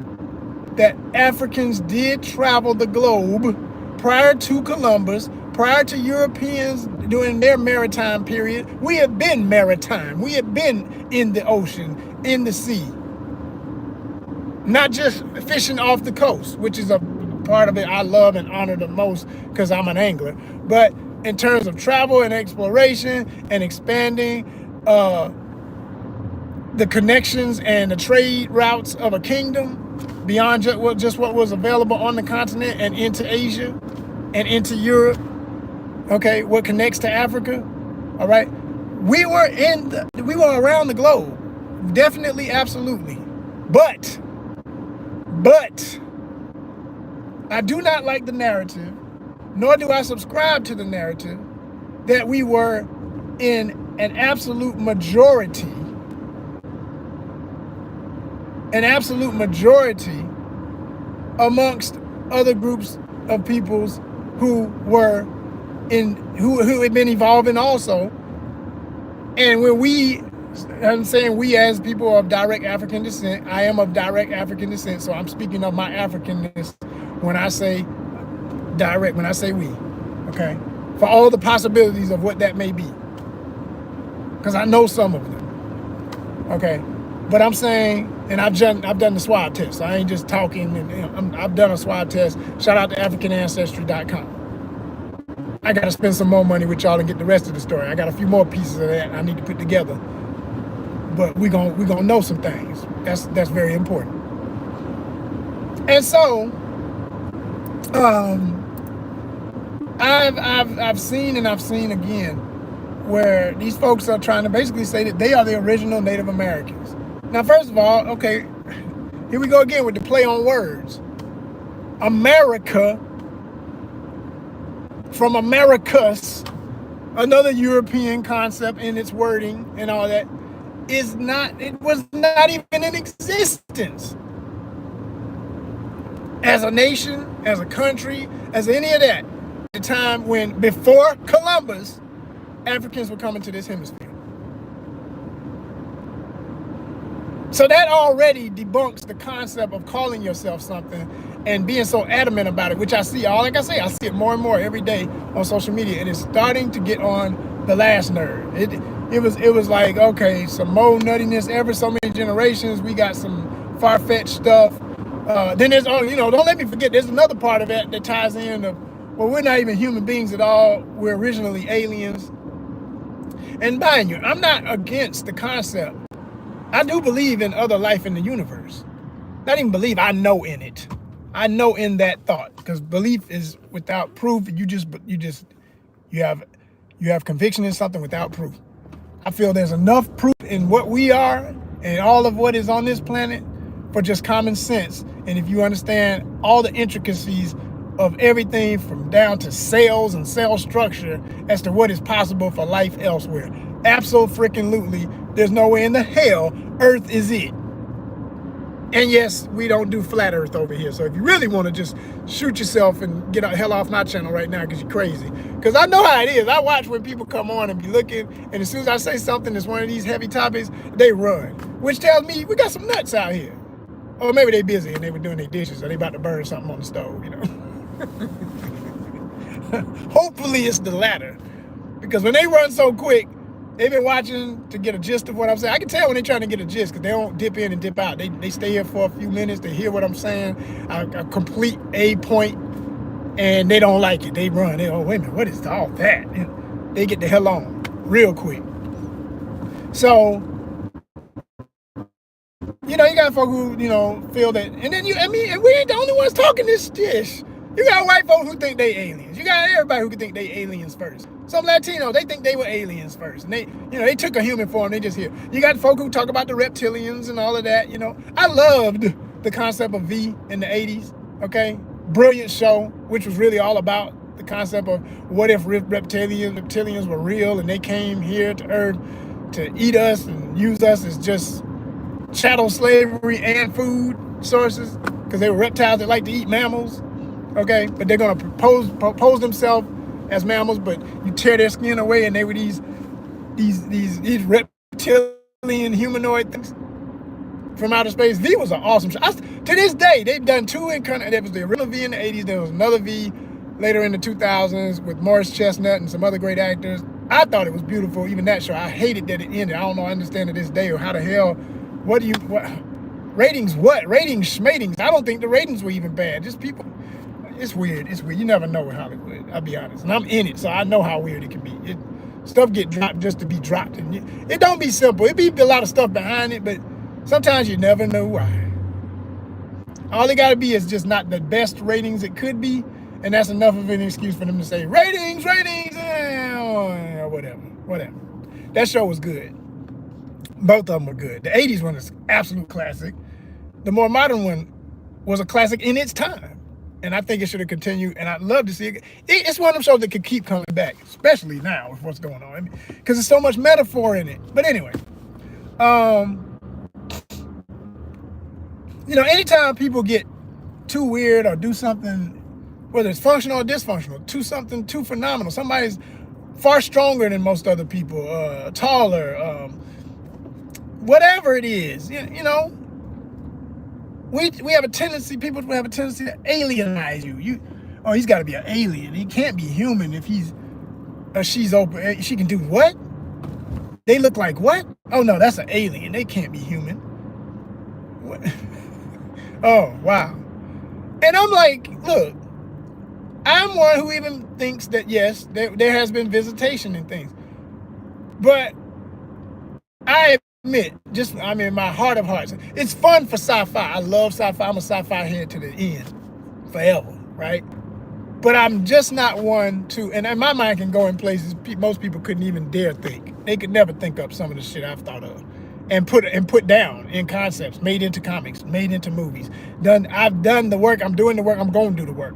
S1: that Africans did travel the globe prior to Columbus, prior to Europeans during their maritime period. We have been maritime. We have been in the ocean, in the sea. Not just fishing off the coast, which is a part of it I love and honor the most because I'm an angler. But in terms of travel and exploration and expanding the connections and the trade routes of a kingdom beyond just what was available on the continent and into Asia and into Europe, okay, what connects to Africa, all right? We were around the globe, definitely, absolutely. But I do not like the narrative, nor do I subscribe to the narrative that we were in an absolute majority amongst other groups of peoples who had been evolving also. And I'm saying we as people of direct African descent, I am of direct African descent, so I'm speaking of my Africanness when I say direct, when I say we, okay? For all the possibilities of what that may be. Because I know some of them, okay? But I'm saying, and I've done the swab test. I ain't just talking, and I've done a swab test. Shout out to AfricanAncestry.com. I got to spend some more money with y'all and get the rest of the story. I got a few more pieces of that I need to put together. But we gonna know some things. That's very important. And so, I've seen again where these folks are trying to basically say that they are the original Native Americans. Now, first of all, okay, here we go again with the play on words. America, from Americus, another European concept in its wording and all that, it was not even in existence as a nation, as a country, as any of that. The time when, before Columbus, Africans were coming to this hemisphere. So that already debunks the concept of calling yourself something and being so adamant about it, which I see, like I say, I see it more and more every day on social media. It is starting to get on the last nerve. It was like, okay, some more nuttiness ever so many generations. We got some far-fetched stuff. Then there's, don't let me forget, there's another part of that ties in of, well, we're not even human beings at all. We're originally aliens. And mind you, I'm not against the concept. I do believe in other life in the universe. Not even believe, I know in it. I know in that thought, because belief is without proof. You have conviction in something without proof. I feel there's enough proof in what we are and all of what is on this planet for just common sense. And if you understand all the intricacies of everything from down to cells and cell structure as to what is possible for life elsewhere. Absolutely, there's no way in the hell Earth is it. And yes, we don't do flat Earth over here. So if you really want to just shoot yourself and get the hell off my channel right now because you're crazy. Because I know how it is. I watch when people come on and be looking, and as soon as I say something that's one of these heavy topics, they run. Which tells me we got some nuts out here. Or maybe they busy and they were doing their dishes or they about to burn something on the stove, Hopefully it's the latter. Because when they run so quick, they've been watching to get a gist of what I'm saying. I can tell when they're trying to get a gist because they don't dip in and dip out. They stay here for a few minutes. They hear what I'm saying. I complete a point and they don't like it. They run. They, oh, wait a minute, what is all that? And they get the hell on real quick. So, you got folk who, feel that. And then we ain't the only ones talking this dish. You got white folks who think they aliens. You got everybody who can think they aliens first. Some Latinos, they think they were aliens first. And they took a human form, they just here. You got folk who talk about the reptilians and all of that, I loved the concept of V in the 80s, okay? Brilliant show, which was really all about the concept of what if reptilians were real and they came here to Earth to eat us and use us as just chattel slavery and food sources because they were reptiles that like to eat mammals. Okay, but they're gonna propose themselves as mammals, but you tear their skin away, and they were these reptilian humanoid things from outer space. V was an awesome show. To this day, they've done two incarnations. There was the original V in the 80s. There was another V later in the 2000s with Morris Chestnut and some other great actors. I thought it was beautiful, even that show. I hated that it ended. I don't know, I understand to this day, or how the hell, ratings schmatings. I don't think the ratings were even bad. Just people, it's weird. It's weird. You never know with Hollywood, I'll be honest. And I'm in it, so I know how weird it can be. Stuff get dropped just to be dropped. And it don't be simple. It be a lot of stuff behind it, but sometimes you never know why. All it got to be is just not the best ratings it could be, and that's enough of an excuse for them to say, ratings, or whatever. That show was good. Both of them were good. The 80s one is absolute classic. The more modern one was a classic in its time. And I think it should have continued, and I'd love to see it. It's one of them shows that could keep coming back, especially now with what's going on. Because there's so much metaphor in it. But anyway, anytime people get too weird or do something, whether it's functional or dysfunctional, something too phenomenal, somebody's far stronger than most other people, taller, whatever it is, we have a tendency, people have a tendency to alienize you. He's got to be an alien. He can't be human if he's or she's open. She can do what? They look like what? Oh no, that's an alien. They can't be human. What? Oh wow. And I'm like, look, I'm one who even thinks that yes, there has been visitation and things, but I admit, my heart of hearts, it's fun for sci-fi. I love sci-fi. I'm a sci-fi head to the end, forever, right? But I'm just not one to, and my mind can go in places most people couldn't even dare think. They could never think up some of the shit I've thought of, and put down in concepts, made into comics, made into movies. I've done the work. I'm doing the work. I'm going to do the work.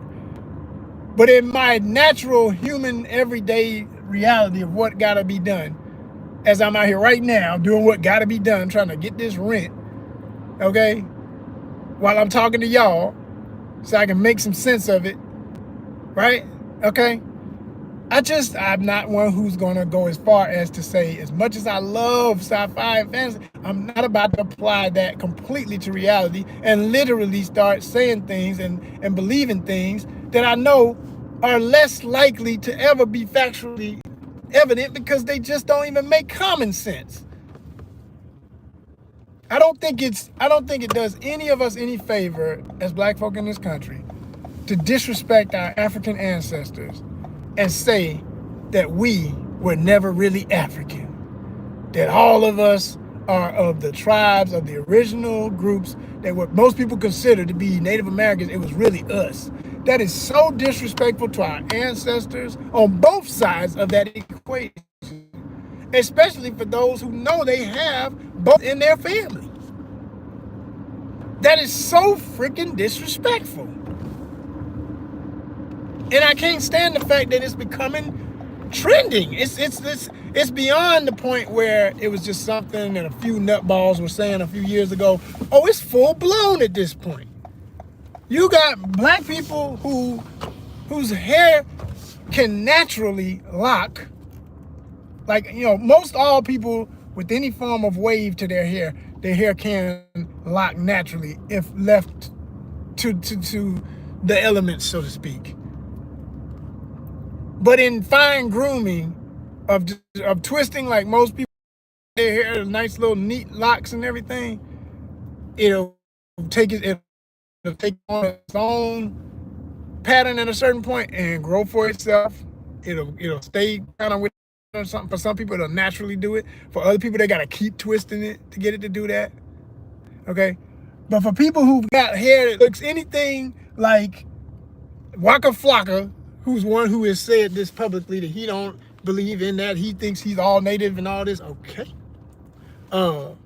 S1: But in my natural human everyday reality of what gotta be done, as I'm out here right now doing what gotta be done, trying to get this rent, okay, while I'm talking to y'all, so I can make some sense of it, right? Okay? I'm not one who's gonna go as far as to say, as much as I love sci-fi and fantasy, I'm not about to apply that completely to reality and literally start saying things and believing things that I know are less likely to ever be factually evident because they just don't even make common sense. I don't think it does any of us any favor as black folk in this country to disrespect our African ancestors and say that we were never really African. That all of us are of the tribes of the original groups that what most people consider to be Native Americans. It was really us. That is so disrespectful to our ancestors on both sides of that equation, especially for those who know they have both in their family. That is so freaking disrespectful. And I can't stand the fact that it's becoming trending. It's beyond the point where it was just something that a few nutballs were saying a few years ago. Oh, it's full blown at this point. You got black people whose hair can naturally lock. Like, most all people with any form of wave to their hair can lock naturally if left to the elements, so to speak. But in fine grooming of twisting, like most people, their hair, nice little neat locks and everything, it'll take on its own pattern at a certain point and grow for itself. It'll stay kind of with or something. For some people, it'll naturally do it. For other people, they gotta keep twisting it to get it to do that. Okay, but for people who've got hair that looks anything like Waka Flocka, who's one who has said this publicly that he don't believe in that, he thinks he's all native and all this. Okay, Lord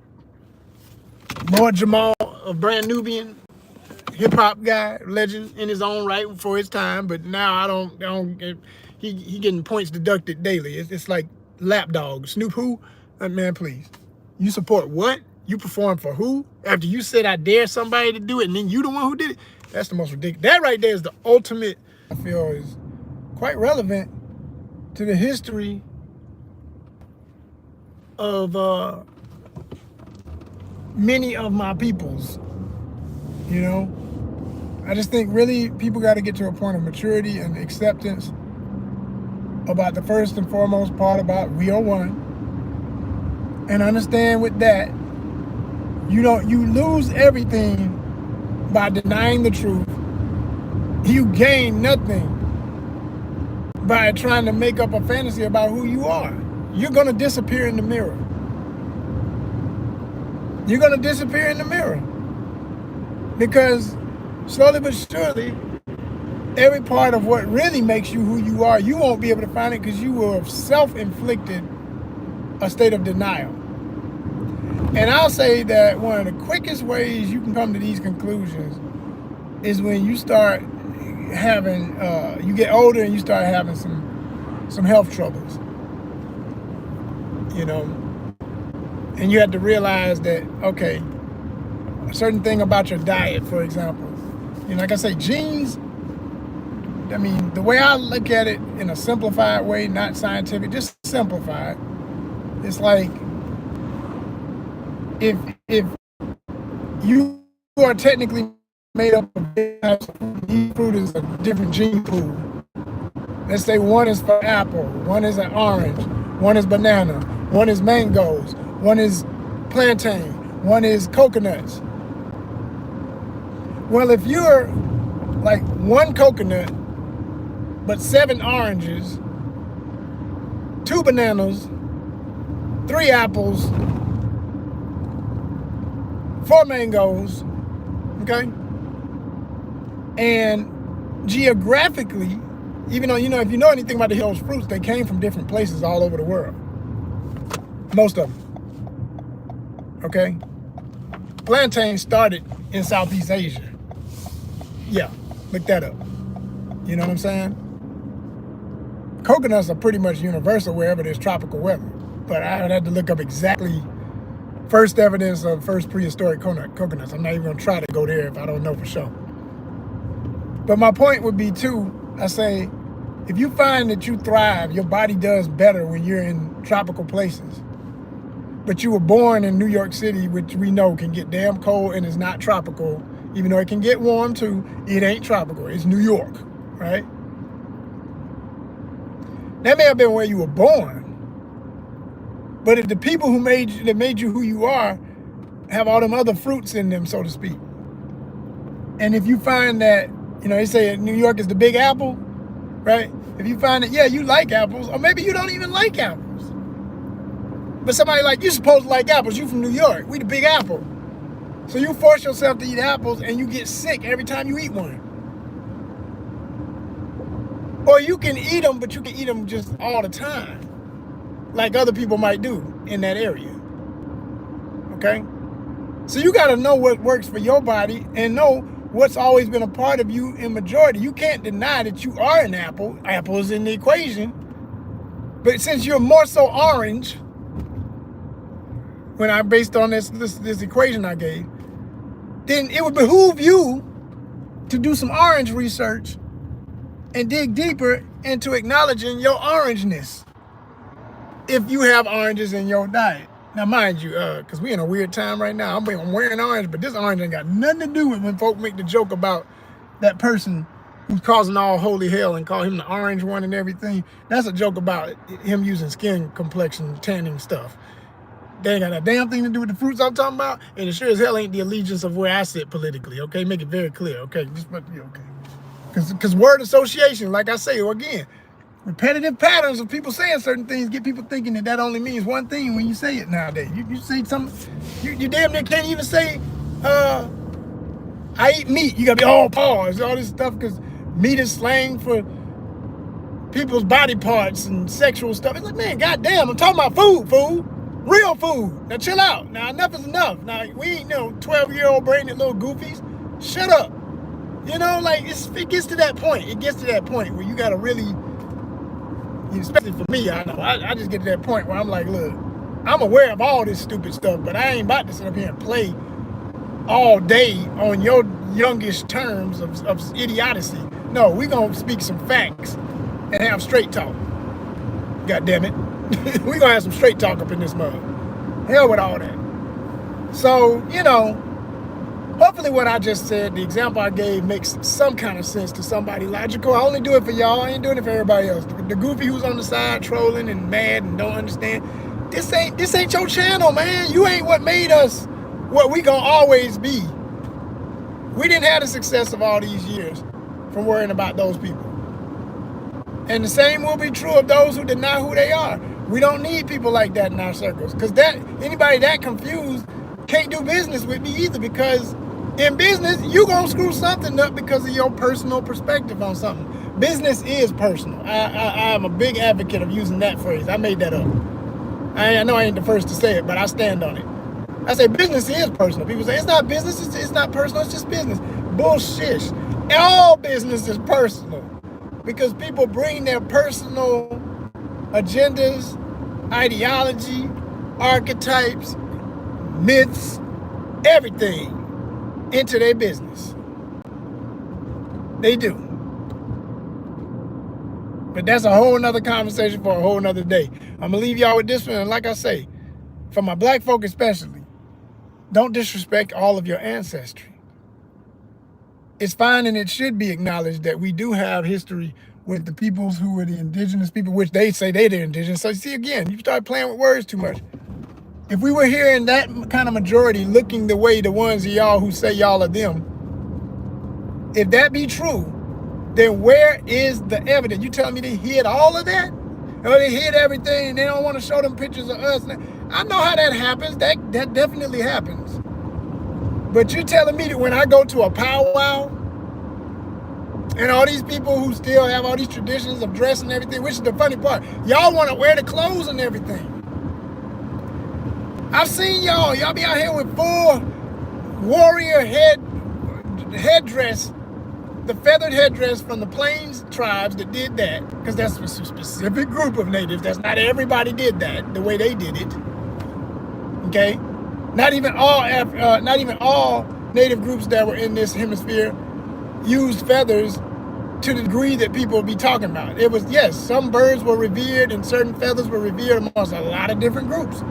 S1: Jamal, a brand Nubian hip-hop guy, legend in his own right for his time, but now I don't he getting points deducted daily. It's like lapdog. Snoop who? Man, please. You support what? You perform for who? After you said I dare somebody to do it and then you the one who did it? That's the most ridiculous. That right there is the ultimate, I feel, is quite relevant to the history of many of my peoples, you know. I just think really people got to get to a point of maturity and acceptance about the first and foremost part about we are one, and understand with that you lose everything by denying the truth. You gain nothing by trying to make up a fantasy about who you are. You're going to disappear in the mirror. You're going to disappear in the mirror. Because slowly but surely, every part of what really makes you who you are, you won't be able to find it because you will have self-inflicted a state of denial. And I'll say that one of the quickest ways you can come to these conclusions is when you start having, you get older and you start having some health troubles, you know, and you have to realize that, okay, a certain thing about your diet, for example, you know, like I say, genes, I mean, the way I look at it in a simplified way, not scientific, just simplified, it's like, if you are technically made up of different types of fruit, each fruit is a different gene pool. Let's say one is for apple, one is an orange, one is banana, one is mangoes, one is plantain, one is coconuts. Well, if you're like one coconut, but 7 oranges, 2 bananas, 3 apples, 4 mangoes, okay? And geographically, even though, you know, if you know anything about the hills fruits, they came from different places all over the world. Most of them, okay? Plantain started in Southeast Asia. Yeah, look that up. You know what I'm saying? Coconuts are pretty much universal wherever there's tropical weather. But I would have to look up exactly first evidence of first prehistoric coconuts. I'm not even gonna try to go there if I don't know for sure. But my point would be too, I say, if you find that you thrive, your body does better when you're in tropical places. But you were born in New York City, which we know can get damn cold and is not tropical. Even though it can get warm too, it ain't tropical. It's New York, right? That may have been where you were born. But if the people who made you who you are have all them other fruits in them, so to speak. And if you find that, you know, they say New York is the big apple, right? If you find that, yeah, you like apples, or maybe you don't even like apples. But somebody like, you're supposed to like apples, you from New York, we the big apple. So you force yourself to eat apples and you get sick every time you eat one. Or you can eat them, but you can eat them just all the time, like other people might do in that area, okay? So you gotta know what works for your body and know what's always been a part of you in majority. You can't deny that you are an apple. Apple is in the equation. But since you're more so orange, when I based on this equation I gave, then it would behoove you to do some orange research and dig deeper into acknowledging your orangeness if you have oranges in your diet. Now, mind you, because we're in a weird time right now, I'm wearing orange, but this orange ain't got nothing to do with when folk make the joke about that person who's causing all holy hell and call him the orange one and everything. That's a joke about him using skin complexion tanning stuff. They ain't got a damn thing to do with the fruits I'm talking about, and it sure as hell ain't the allegiance of where I sit politically, okay? Make it very clear, okay? Just, okay. Because word association, like I say, again, repetitive patterns of people saying certain things get people thinking that only means one thing when you say it nowadays. You say something, you damn near can't even say, I eat meat. You gotta be all pause, all this stuff, because meat is slang for people's body parts and sexual stuff. It's like, man, goddamn, I'm talking about food, fool. Real food. Now chill out. Now enough is enough. Now we ain't, 12-year-old brained little goofies. Shut up. You know, like it gets to that point. It gets to that point where you gotta really, especially for me, I know, I just get to that point where I'm like, look, I'm aware of all this stupid stuff, but I ain't about to sit up here and play all day on your youngish terms of idiocy. No, we gonna speak some facts and have straight talk. God damn it. We gonna have some straight talk up in this mug. Hell with all that. So, you know, hopefully what I just said, the example I gave, makes some kind of sense to somebody logical. I only do it for y'all. I ain't doing it for everybody else. The goofy who's on the side trolling and mad and don't understand. This ain't your channel, man. You ain't what made us what we gonna always be. We didn't have the success of all these years from worrying about those people. And the same will be true of those who deny who they are. We don't need people like that in our circles, because anybody that confused can't do business with me either, because in business, you gonna screw something up because of your personal perspective on something. Business is personal. I am a big advocate of using that phrase. I made that up. I know I ain't the first to say it, but I stand on it. I say business is personal. People say it's not business, it's not personal, it's just business. Bullshit. All business is personal, because people bring their personal agendas, ideology, archetypes, myths, everything into their business. They do. But that's a whole nother conversation for a whole nother day. I'm gonna leave y'all with this one. And like I say, for my black folk especially, don't disrespect all of your ancestry. It's fine and it should be acknowledged that we do have history with the peoples who were the indigenous people, which they say they're indigenous. So see, again, you start playing with words too much. If we were hearing that kind of majority looking the way the ones of y'all who say y'all are them, if that be true, then where is the evidence? You telling me they hid all of that? Or they hid everything and they don't want to show them pictures of us? I know how that happens. That definitely happens. But you're telling me that when I go to a powwow and all these people who still have all these traditions of dress and everything, which is the funny part, y'all want to wear the clothes and everything. I've seen y'all be out here with full warrior headdress, the feathered headdress from the Plains tribes that did that, because that's a specific group of natives. That's not everybody did that the way they did it. Okay, not even all native groups that were in this hemisphere used feathers to the degree that people would be talking about. It was, yes, some birds were revered and certain feathers were revered amongst a lot of different groups.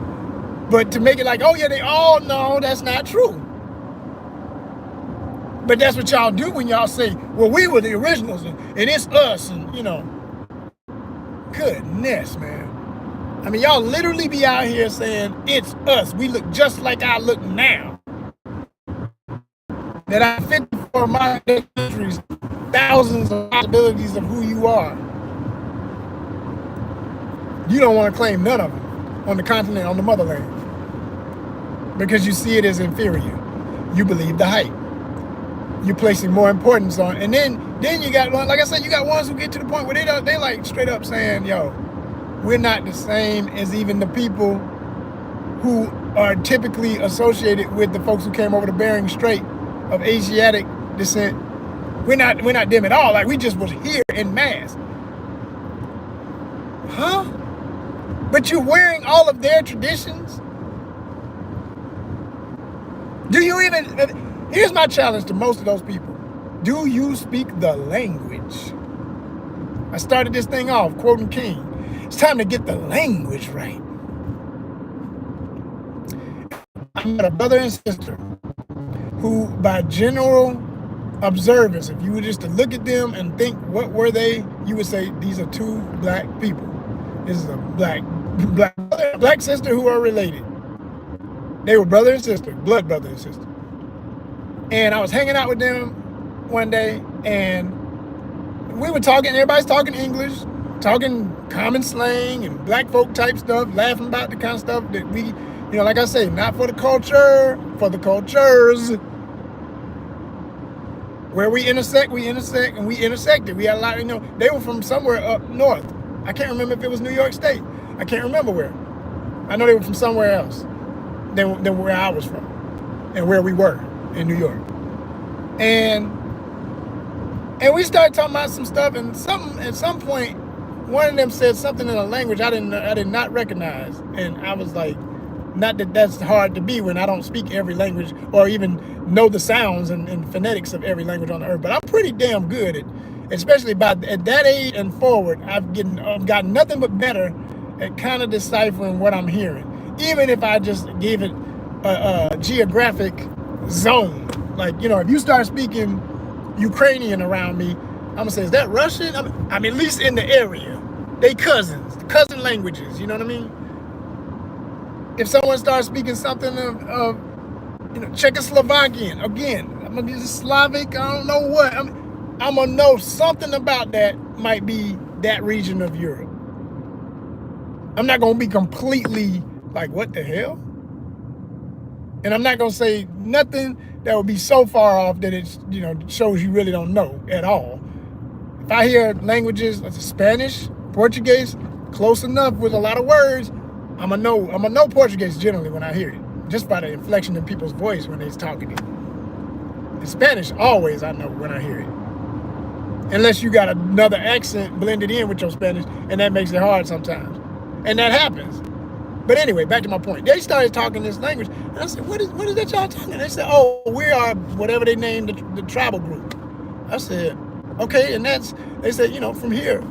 S1: But to make it like, oh yeah, they all know, that's not true. But that's what y'all do when y'all say, well, we were the originals and it's us, and you know. Goodness, man. I mean, y'all literally be out here saying, it's us. We look just like I look now. That I fit for my countries, thousands of possibilities of who you are. You don't want to claim none of them on the continent, on the motherland, because you see it as inferior. You believe the hype. You're placing more importance on, and then you got one, like I said, you got ones who get to the point where they like straight up saying, yo, we're not the same as even the people who are typically associated with the folks who came over the Bering Strait of Asiatic descent. We're not them at all. Like, we just was here in mass. Huh? But you're wearing all of their traditions? Do you even, here's my challenge to most of those people. Do you speak the language? I started this thing off quoting King. It's time to get the language right. I met a brother and sister who, by general observance, if you were just to look at them and think what were they, you would say these are two black people. This is a black sister who are related. They were brother and sister, blood brother and sister. And I was hanging out with them one day, and we were talking, everybody's talking English, talking common slang and black folk type stuff, laughing about the kind of stuff that we, you know, like I say, not for the culture, for the cultures. Where we intersect, and we intersected. We had a lot, you know, they were from somewhere up north. I can't remember if it was New York State. I can't remember where. I know they were from somewhere else than where I was from and where we were in New York. And we started talking about some stuff, and at some point, one of them said something in a language I did not recognize. And I was like, not that that's hard to be when I don't speak every language or even know the sounds and phonetics of every language on the earth, but I'm pretty damn good at, especially at that age and forward, I've gotten nothing but better at kind of deciphering what I'm hearing, even if I just gave it a geographic zone. Like, you know, if you start speaking Ukrainian around me, I'm gonna say, is that Russian? I'm at least in the area. They cousins, cousin languages, you know what I mean? If someone starts speaking something of you know, Czechoslovakian, again, I'm gonna be Slavic, I don't know what. I'm gonna know something about that might be that region of Europe. I'm not gonna be completely like, what the hell? And I'm not gonna say nothing that would be so far off that it, you know, shows you really don't know at all. If I hear languages like Spanish, Portuguese, close enough with a lot of words, I'm gonna know Portuguese generally when I hear it, just by the inflection in people's voice when they're talking it. In Spanish, always I know when I hear it. Unless you got another accent blended in with your Spanish, and that makes it hard sometimes. And that happens. But anyway, back to my point. They started talking this language, and I said, what is that y'all talking? They said, oh, we are whatever they named the tribal group. I said, okay, and they said, you know, from here,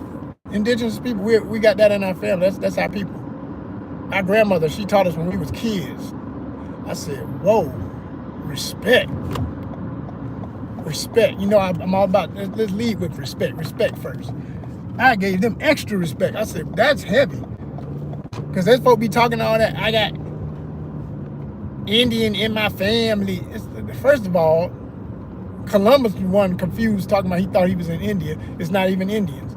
S1: indigenous people, we got that in our family. That's our people. Our grandmother, she taught us when we was kids. I said, whoa, respect. Respect. You know, I'm all about, let's lead with respect. Respect first. I gave them extra respect. I said, that's heavy. Because they're supposed to be talking all that. I got Indian in my family. First of all, Columbus was one confused, talking about he thought he was in India. It's not even Indians.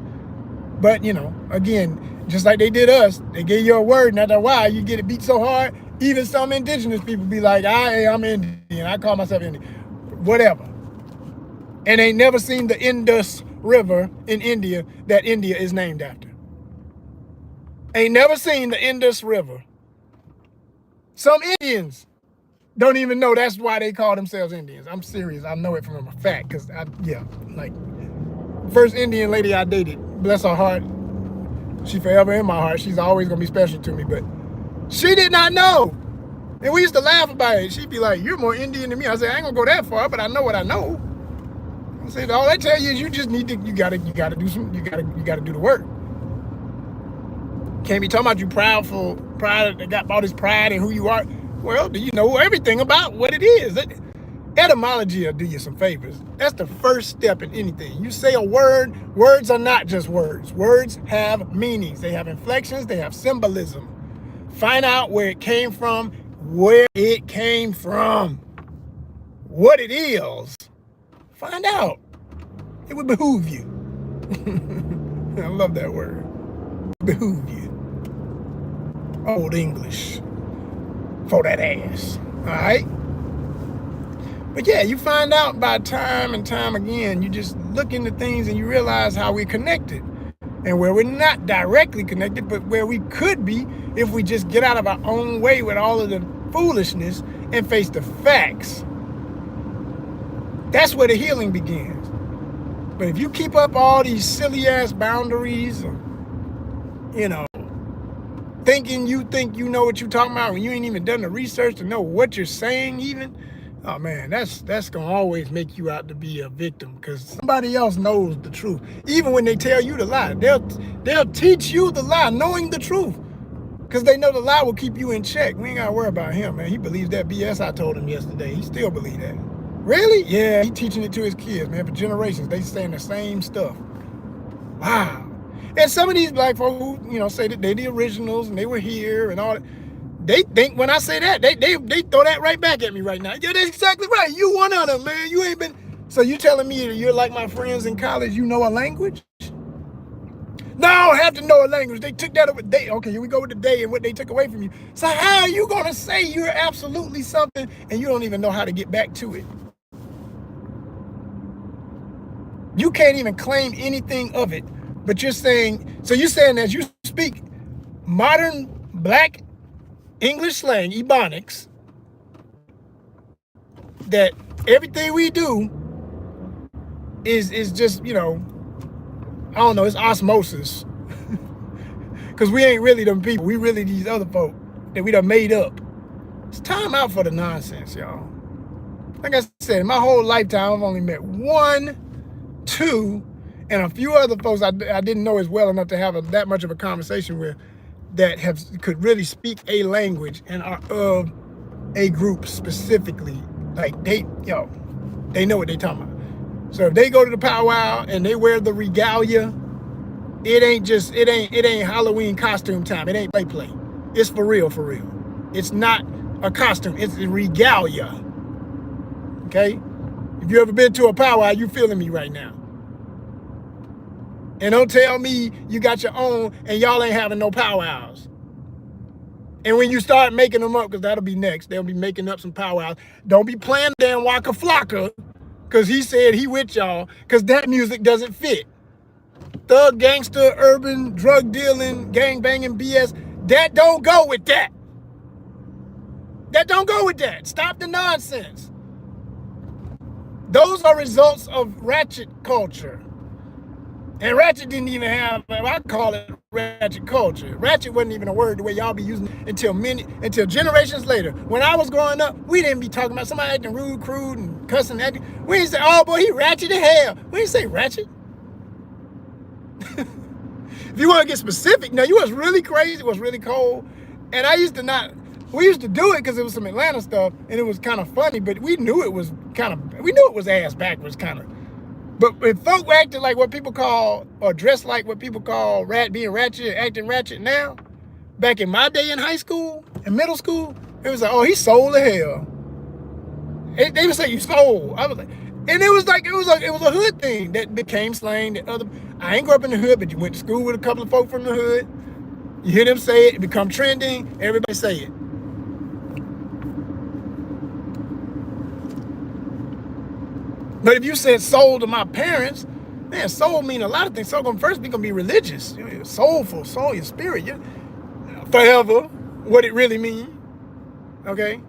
S1: But, you know, again, just like they did us, they gave you a word, and after a while, you get it beat so hard, even some indigenous people be like, I'm Indian. I call myself Indian. Whatever. And they never seen the Indus River in India that India is named after. Ain't never seen the Indus River. Some Indians don't even know that's why they call themselves Indians. I'm serious. I know it from a fact. Because, like, first Indian lady I dated, bless her heart, she forever in my heart. She's always going to be special to me. But she did not know. And we used to laugh about it. She'd be like, you're more Indian than me. I said, I ain't going to go that far, but I know what I know. I said, all I tell you is you just need to, you gotta do the work. Can't be talking about you proud, that got all this pride in who you are. Well, do you know everything about what it is? Etymology will do you some favors. That's the first step in anything. You say a word, words are not just words. Words have meanings. They have inflections, they have symbolism. Find out where it came from, what it is. Find out. It would behoove you. I love that word. Behoove you. Old English. For that ass. Alright? But yeah, you find out by time and time again, you just look into things and you realize how we're connected. And where we're not directly connected, but where we could be if we just get out of our own way with all of the foolishness and face the facts. That's where the healing begins. But if you keep up all these silly ass boundaries, or, you know, thinking you think you know what you're talking about when you ain't even done the research to know what you're saying even, oh man, that's gonna always make you out to be a victim, because somebody else knows the truth. Even when they tell you the lie, they'll teach you the lie, knowing the truth, because they know the lie will keep you in check. We ain't gotta worry about him, man. He believes that BS I told him yesterday. He still believes that. Really? Yeah, he teaching it to his kids, man, for generations. They saying the same stuff. Wow. And some of these black folk who, you know, say that they the originals and they were here and all that, they think when I say that, they throw that right back at me right now. Yeah, that's exactly right. You one of them, man. You ain't been. So you telling me that you're like my friends in college, you know a language? No, I don't have to know a language. They took that away. Okay, here we go with the day and what they took away from you. So how are you going to say you're absolutely something and you don't even know how to get back to it? You can't even claim anything of it, but you're saying, so you're saying that you speak modern black English slang, Ebonics, that everything we do is just, you know, I don't know, it's osmosis. Because we ain't really them people. We really these other folk that we done made up. It's time out for the nonsense, y'all. Like I said, in my whole lifetime, I've only met 1, 2, and a few other folks I didn't know as well enough to have that much of a conversation with. that could really speak a language and are of a group specifically. Like they know what they talking about. So if they go to the powwow and they wear the regalia, it ain't Halloween costume time. It ain't play. It's for real, for real. It's not a costume. It's a regalia. Okay? If you ever been to a powwow, you feeling me right now. And don't tell me you got your own and y'all ain't having no powwows. And when you start making them up, because that'll be next, they'll be making up some powwows. Don't be playing damn Waka Flocka, because he said he with y'all, because that music doesn't fit. Thug, gangster, urban, drug dealing, gang banging BS, that don't go with that. That don't go with that. Stop the nonsense. Those are results of ratchet culture. And ratchet didn't even have, I call it ratchet culture. Ratchet wasn't even a word the way y'all be using it until generations later. When I was growing up, we didn't be talking about somebody acting rude, crude, and cussing. We didn't say, oh boy, he ratchet to hell. We didn't say ratchet. If you want to get specific, now you was really crazy, it was really cold. And we used to do it because it was some Atlanta stuff and it was kind of funny, but we knew it was ass backwards kind of. But if folk acted like what people call, or dressed like what people call being ratchet, acting ratchet now, back in my day in high school, in middle school, it was like, oh, he sold to hell. They would say you sold. I was like, and it was a hood thing that became slang. I ain't grew up in the hood, but you went to school with a couple of folk from the hood. You hear them say it become trending, everybody say it. But if you said soul to my parents, man, soul mean a lot of things. Soul gonna first be gonna be religious, soulful, soul, your spirit, forever. What it really mean, okay?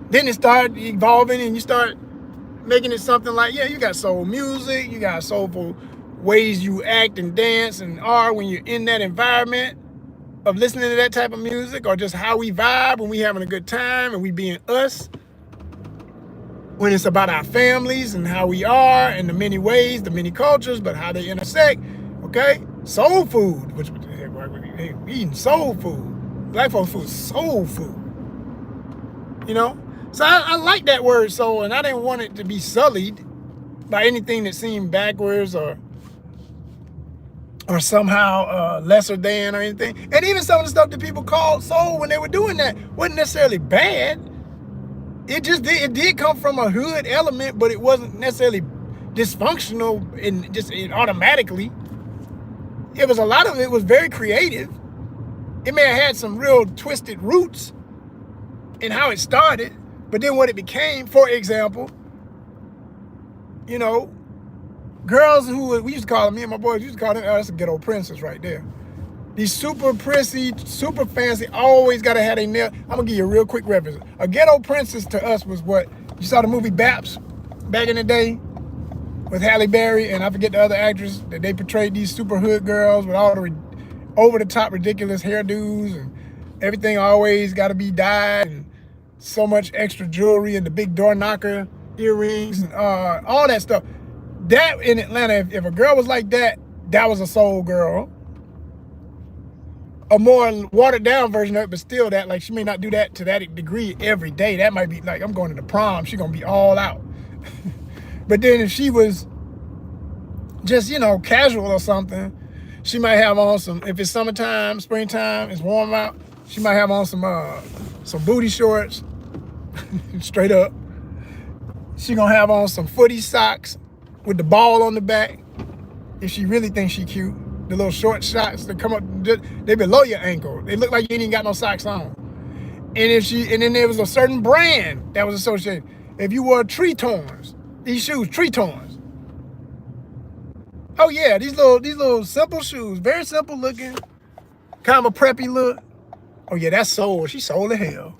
S1: Then it start evolving, and you start making it something like, yeah, you got soul music, you got soulful ways you act and dance and are when you're in that environment of listening to that type of music, or just how we vibe when we having a good time and we being us. When it's about our families and how we are and the many ways, the many cultures, but how they intersect, okay? Soul food, which we eating soul food. Black folks food is soul food, So I like that word soul, and I didn't want it to be sullied by anything that seemed backwards or somehow lesser than or anything. And even some of the stuff that people called soul when they were doing that wasn't necessarily bad. It did come from a hood element, but it wasn't necessarily dysfunctional and automatically. A lot of it was very creative. It may have had some real twisted roots in how it started, but then what it became, for example, girls who we used to call them, me and my boys used to call them, oh, that's a ghetto princess right there. These super prissy, super fancy, always gotta have their nail. I'm gonna give you a real quick reference. A ghetto princess to us was what, you saw the movie Baps back in the day with Halle Berry, and I forget the other actress, that they portrayed these super hood girls with all the over-the-top ridiculous hairdos, and everything always gotta be dyed, and so much extra jewelry, and the big door knocker earrings, and all that stuff. That in Atlanta, if a girl was like that, that was a soul girl. A more watered down version of it, but still that, like, she may not do that to that degree every day. That might be like, I'm going to the prom, she's gonna be all out. But then if she was just, casual or something, she might have on some, if it's summertime, springtime, it's warm out, she might have on some booty shorts, straight up. She gonna have on some footy socks with the ball on the back, if she really thinks she cute. The little short socks that come up, they below your ankle. They look like you ain't even got no socks on. And then there was a certain brand that was associated. If you wore Tretorns, these shoes, Tretorns. Oh yeah, these little simple shoes, very simple looking, kind of a preppy look. Oh yeah, that's soul. She sold to hell.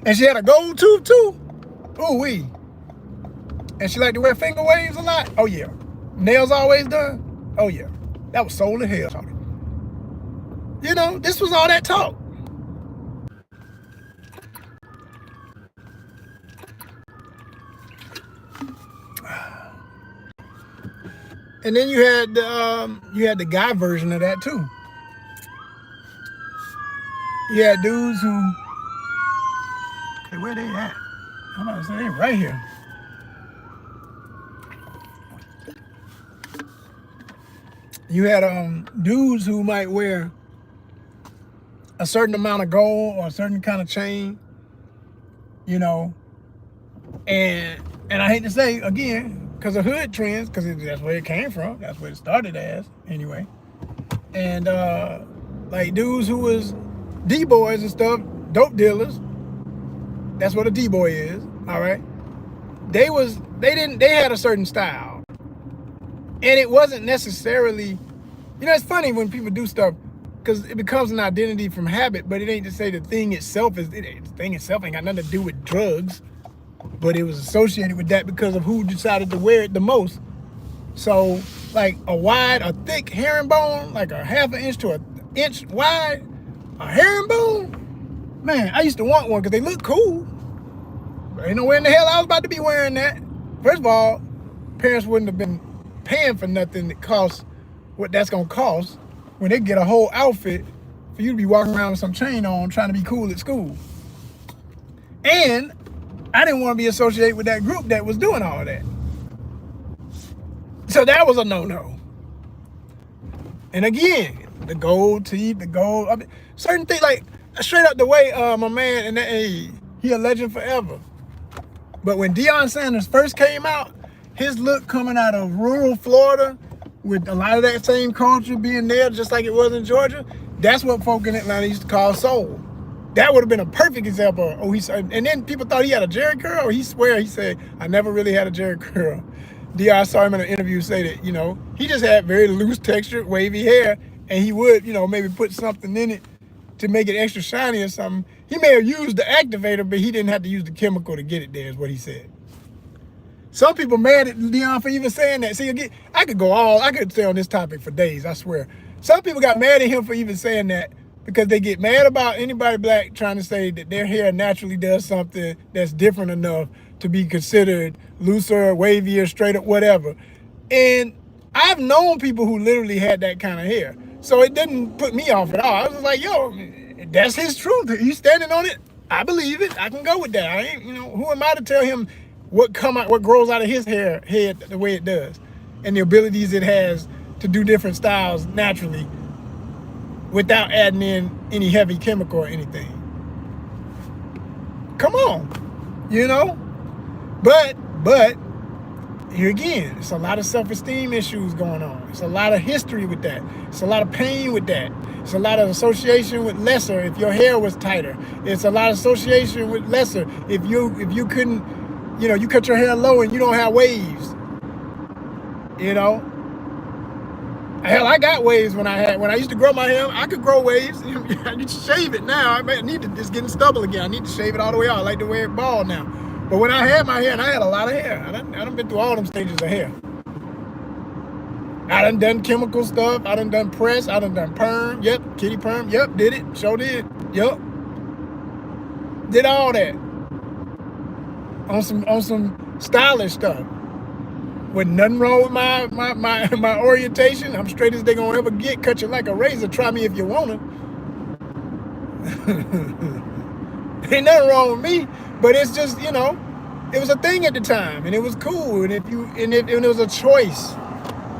S1: And she had a gold tooth too. Ooh wee. And she liked to wear finger waves a lot. Oh yeah. Nails always done. Oh yeah, that was soul to hell. This was all that talk. And then you had the guy version of that too. You had dudes who, okay, where they at? I'm about to say they right here. You had dudes who might wear a certain amount of gold or a certain kind of chain, you know, and I hate to say again, because of hood trends, because that's where it came from. That's where it started as, anyway. And like dudes who was D-boys and stuff, dope dealers. That's what a D-boy is, all right? They had a certain style. And it wasn't necessarily, it's funny when people do stuff, because it becomes an identity from habit, but it ain't to say the thing itself the thing itself ain't got nothing to do with drugs, but it was associated with that because of who decided to wear it the most. So like a thick herringbone, like a half an inch to an inch wide, a herringbone, man, I used to want one because they look cool. But ain't nowhere in the hell I was about to be wearing that. First of all, parents wouldn't have been paying for nothing that costs what that's gonna cost when they get a whole outfit for you to be walking around with some chain on trying to be cool at school. And I didn't want to be associated with that group that was doing all that. So that was a no-no. And again, the gold teeth, certain things, like straight up the way my man, and he a legend forever. But when Deion Sanders first came out, his look coming out of rural Florida with a lot of that same culture being there, just like it was in Georgia, that's what folk in Atlanta used to call soul. That would have been a perfect example. And then people thought he had a Jerry curl. He said, I never really had a Jerry curl. Deion saw him in an interview say that, he just had very loose textured, wavy hair, and he would, maybe put something in it to make it extra shiny or something. He may have used the activator, but he didn't have to use the chemical to get it there, is what he said. Some people mad at Deion for even saying that. See, again, I could stay on this topic for days, I swear. Some people got mad at him for even saying that because they get mad about anybody black trying to say that their hair naturally does something that's different enough to be considered looser, wavier, straighter, whatever. And I've known people who literally had that kind of hair. So it didn't put me off at all. I was like, yo, that's his truth. He's standing on it. I believe it. I can go with that. I ain't, who am I to tell him what grows out of his head the way it does, and the abilities it has to do different styles naturally without adding in any heavy chemical or anything. Come on, But here again, it's a lot of self-esteem issues going on. It's a lot of history with that. It's a lot of pain with that. It's a lot of association with lesser if your hair was tighter. It's a lot of association with lesser if you couldn't, you cut your hair low and you don't have waves. Hell, I got waves when I used to grow my hair. I could grow waves. I need to shave it now. I need to just get stubble again. I need to shave it all the way out. I like to wear it bald now. But when I had my hair, and I had a lot of hair, I done been through all them stages of hair. I done chemical stuff. I done press. I done perm. Yep, kitty perm. Yep, did it. Sure did. Yep. Did all that. On some stylish stuff. With nothing wrong with my orientation. I'm straight as they gonna ever get. Cut you like a razor. Try me if you wanna. Ain't nothing wrong with me. But it's just, it was a thing at the time, and it was cool, and it was a choice,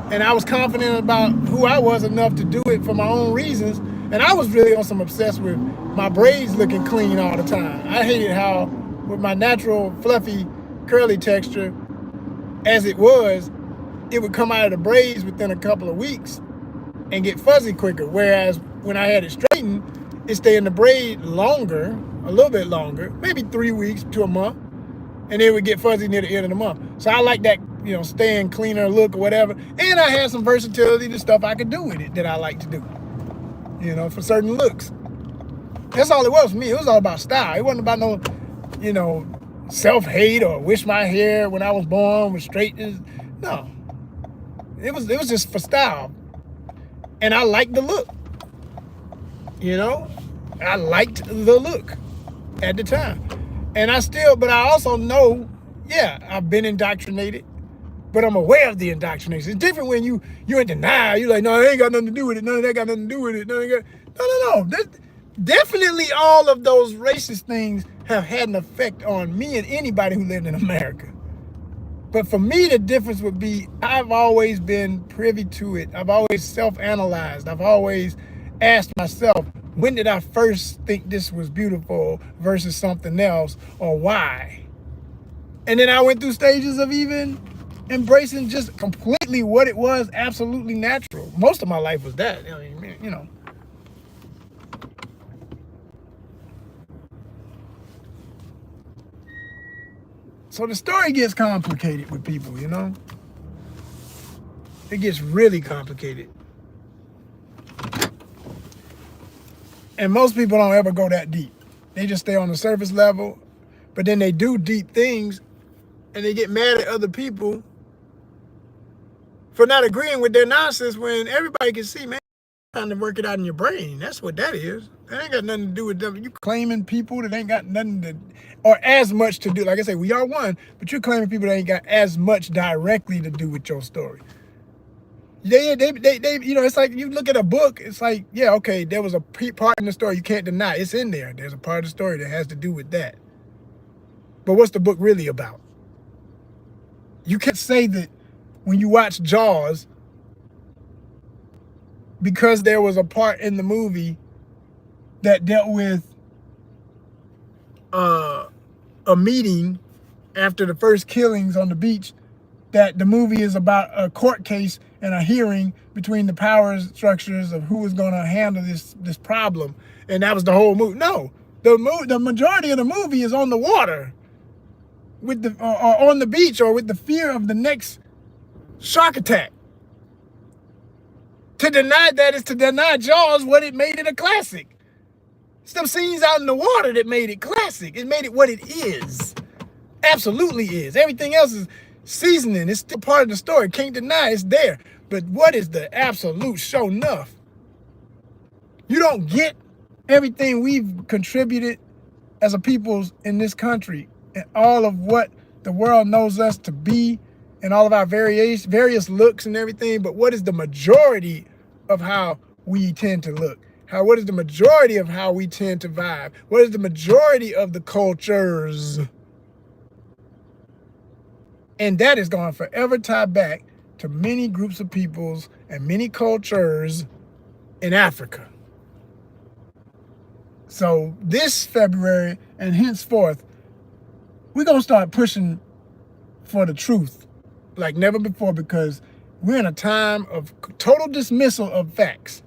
S1: and I was confident about who I was enough to do it for my own reasons, and I was really on some obsessed with my braids looking clean all the time. I hated how, with my natural fluffy curly texture, as it would come out of the braids within a couple of weeks and get fuzzy quicker, whereas when I had it straightened, it stayed in the braid longer, a little bit longer, maybe 3 weeks to a month, and it would get fuzzy near the end of the month. So I like that, staying cleaner look or whatever. And I had some versatility to stuff I could do with it that I like to do, for certain looks. That's all it was for me. It was all about style. It wasn't about no, self-hate or wish my hair when I was born was straight. No. It was just for style. And I liked the look. I liked the look at the time. And but I also know, I've been indoctrinated, but I'm aware of the indoctrination. It's different when you're in denial. You're like, no, it ain't got nothing to do with it. None of that got nothing to do with it. No. definitely all of those racist things have had an effect on me and anybody who lived in America. But for me, the difference would be I've always been privy to it. I've always self-analyzed. I've always asked myself, when did I first think this was beautiful versus something else, or why? And then I went through stages of even embracing just completely what it was, absolutely natural. Most of my life was that. I mean, you know. So the story gets complicated with people, you know? It gets really complicated. And most people don't ever go that deep. They just stay on the surface level, but then they do deep things and they get mad at other people for not agreeing with their nonsense when everybody can see, man, you're trying to work it out in your brain. That's what that is. That ain't got nothing to do with them. You claiming people that ain't got nothing to, or as much to do. Like I say, we are one, but you're claiming people that ain't got as much directly to do with your story. They, you know, it's like you look at a book, it's like, yeah, okay, there was a part in the story you can't deny. It's in there. There's a part of the story that has to do with that. But what's the book really about? You can't say that when you watch Jaws, because there was a part in the movie that dealt with a meeting after the first killings on the beach, that the movie is about a court case and a hearing between the power structures of who was going to handle this problem, and that was the whole movie. No, the majority of the movie is on the water, with the or on the beach, or with the fear of the next shark attack. To deny that is to deny Jaws what it made it a classic. It's them scenes out in the water that made it classic. It made it what it is. Absolutely is. Everything else is seasoning. It's still part of the story. Can't deny it's there. But what is the absolute show enough? You don't get everything we've contributed as a peoples in this country, and all of what the world knows us to be, and all of our various looks and everything. But what is the majority of how we tend to look? What is the majority of how we tend to vibe? What is the majority of the cultures? And that is going to forever tie back to many groups of peoples and many cultures in Africa. So this February and henceforth, we're going to start pushing for the truth like never before, because we're in a time of total dismissal of facts.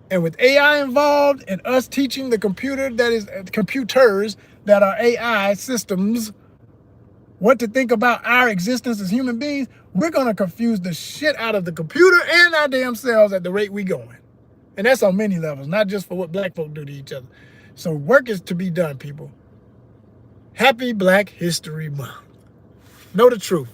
S1: And with AI involved and us teaching the computers that are AI systems what to think about our existence as human beings, we're going to confuse the shit out of the computer and our damn selves at the rate we going. And that's on many levels, not just for what black folk do to each other. So work is to be done, people. Happy Black History Month. Know the truth.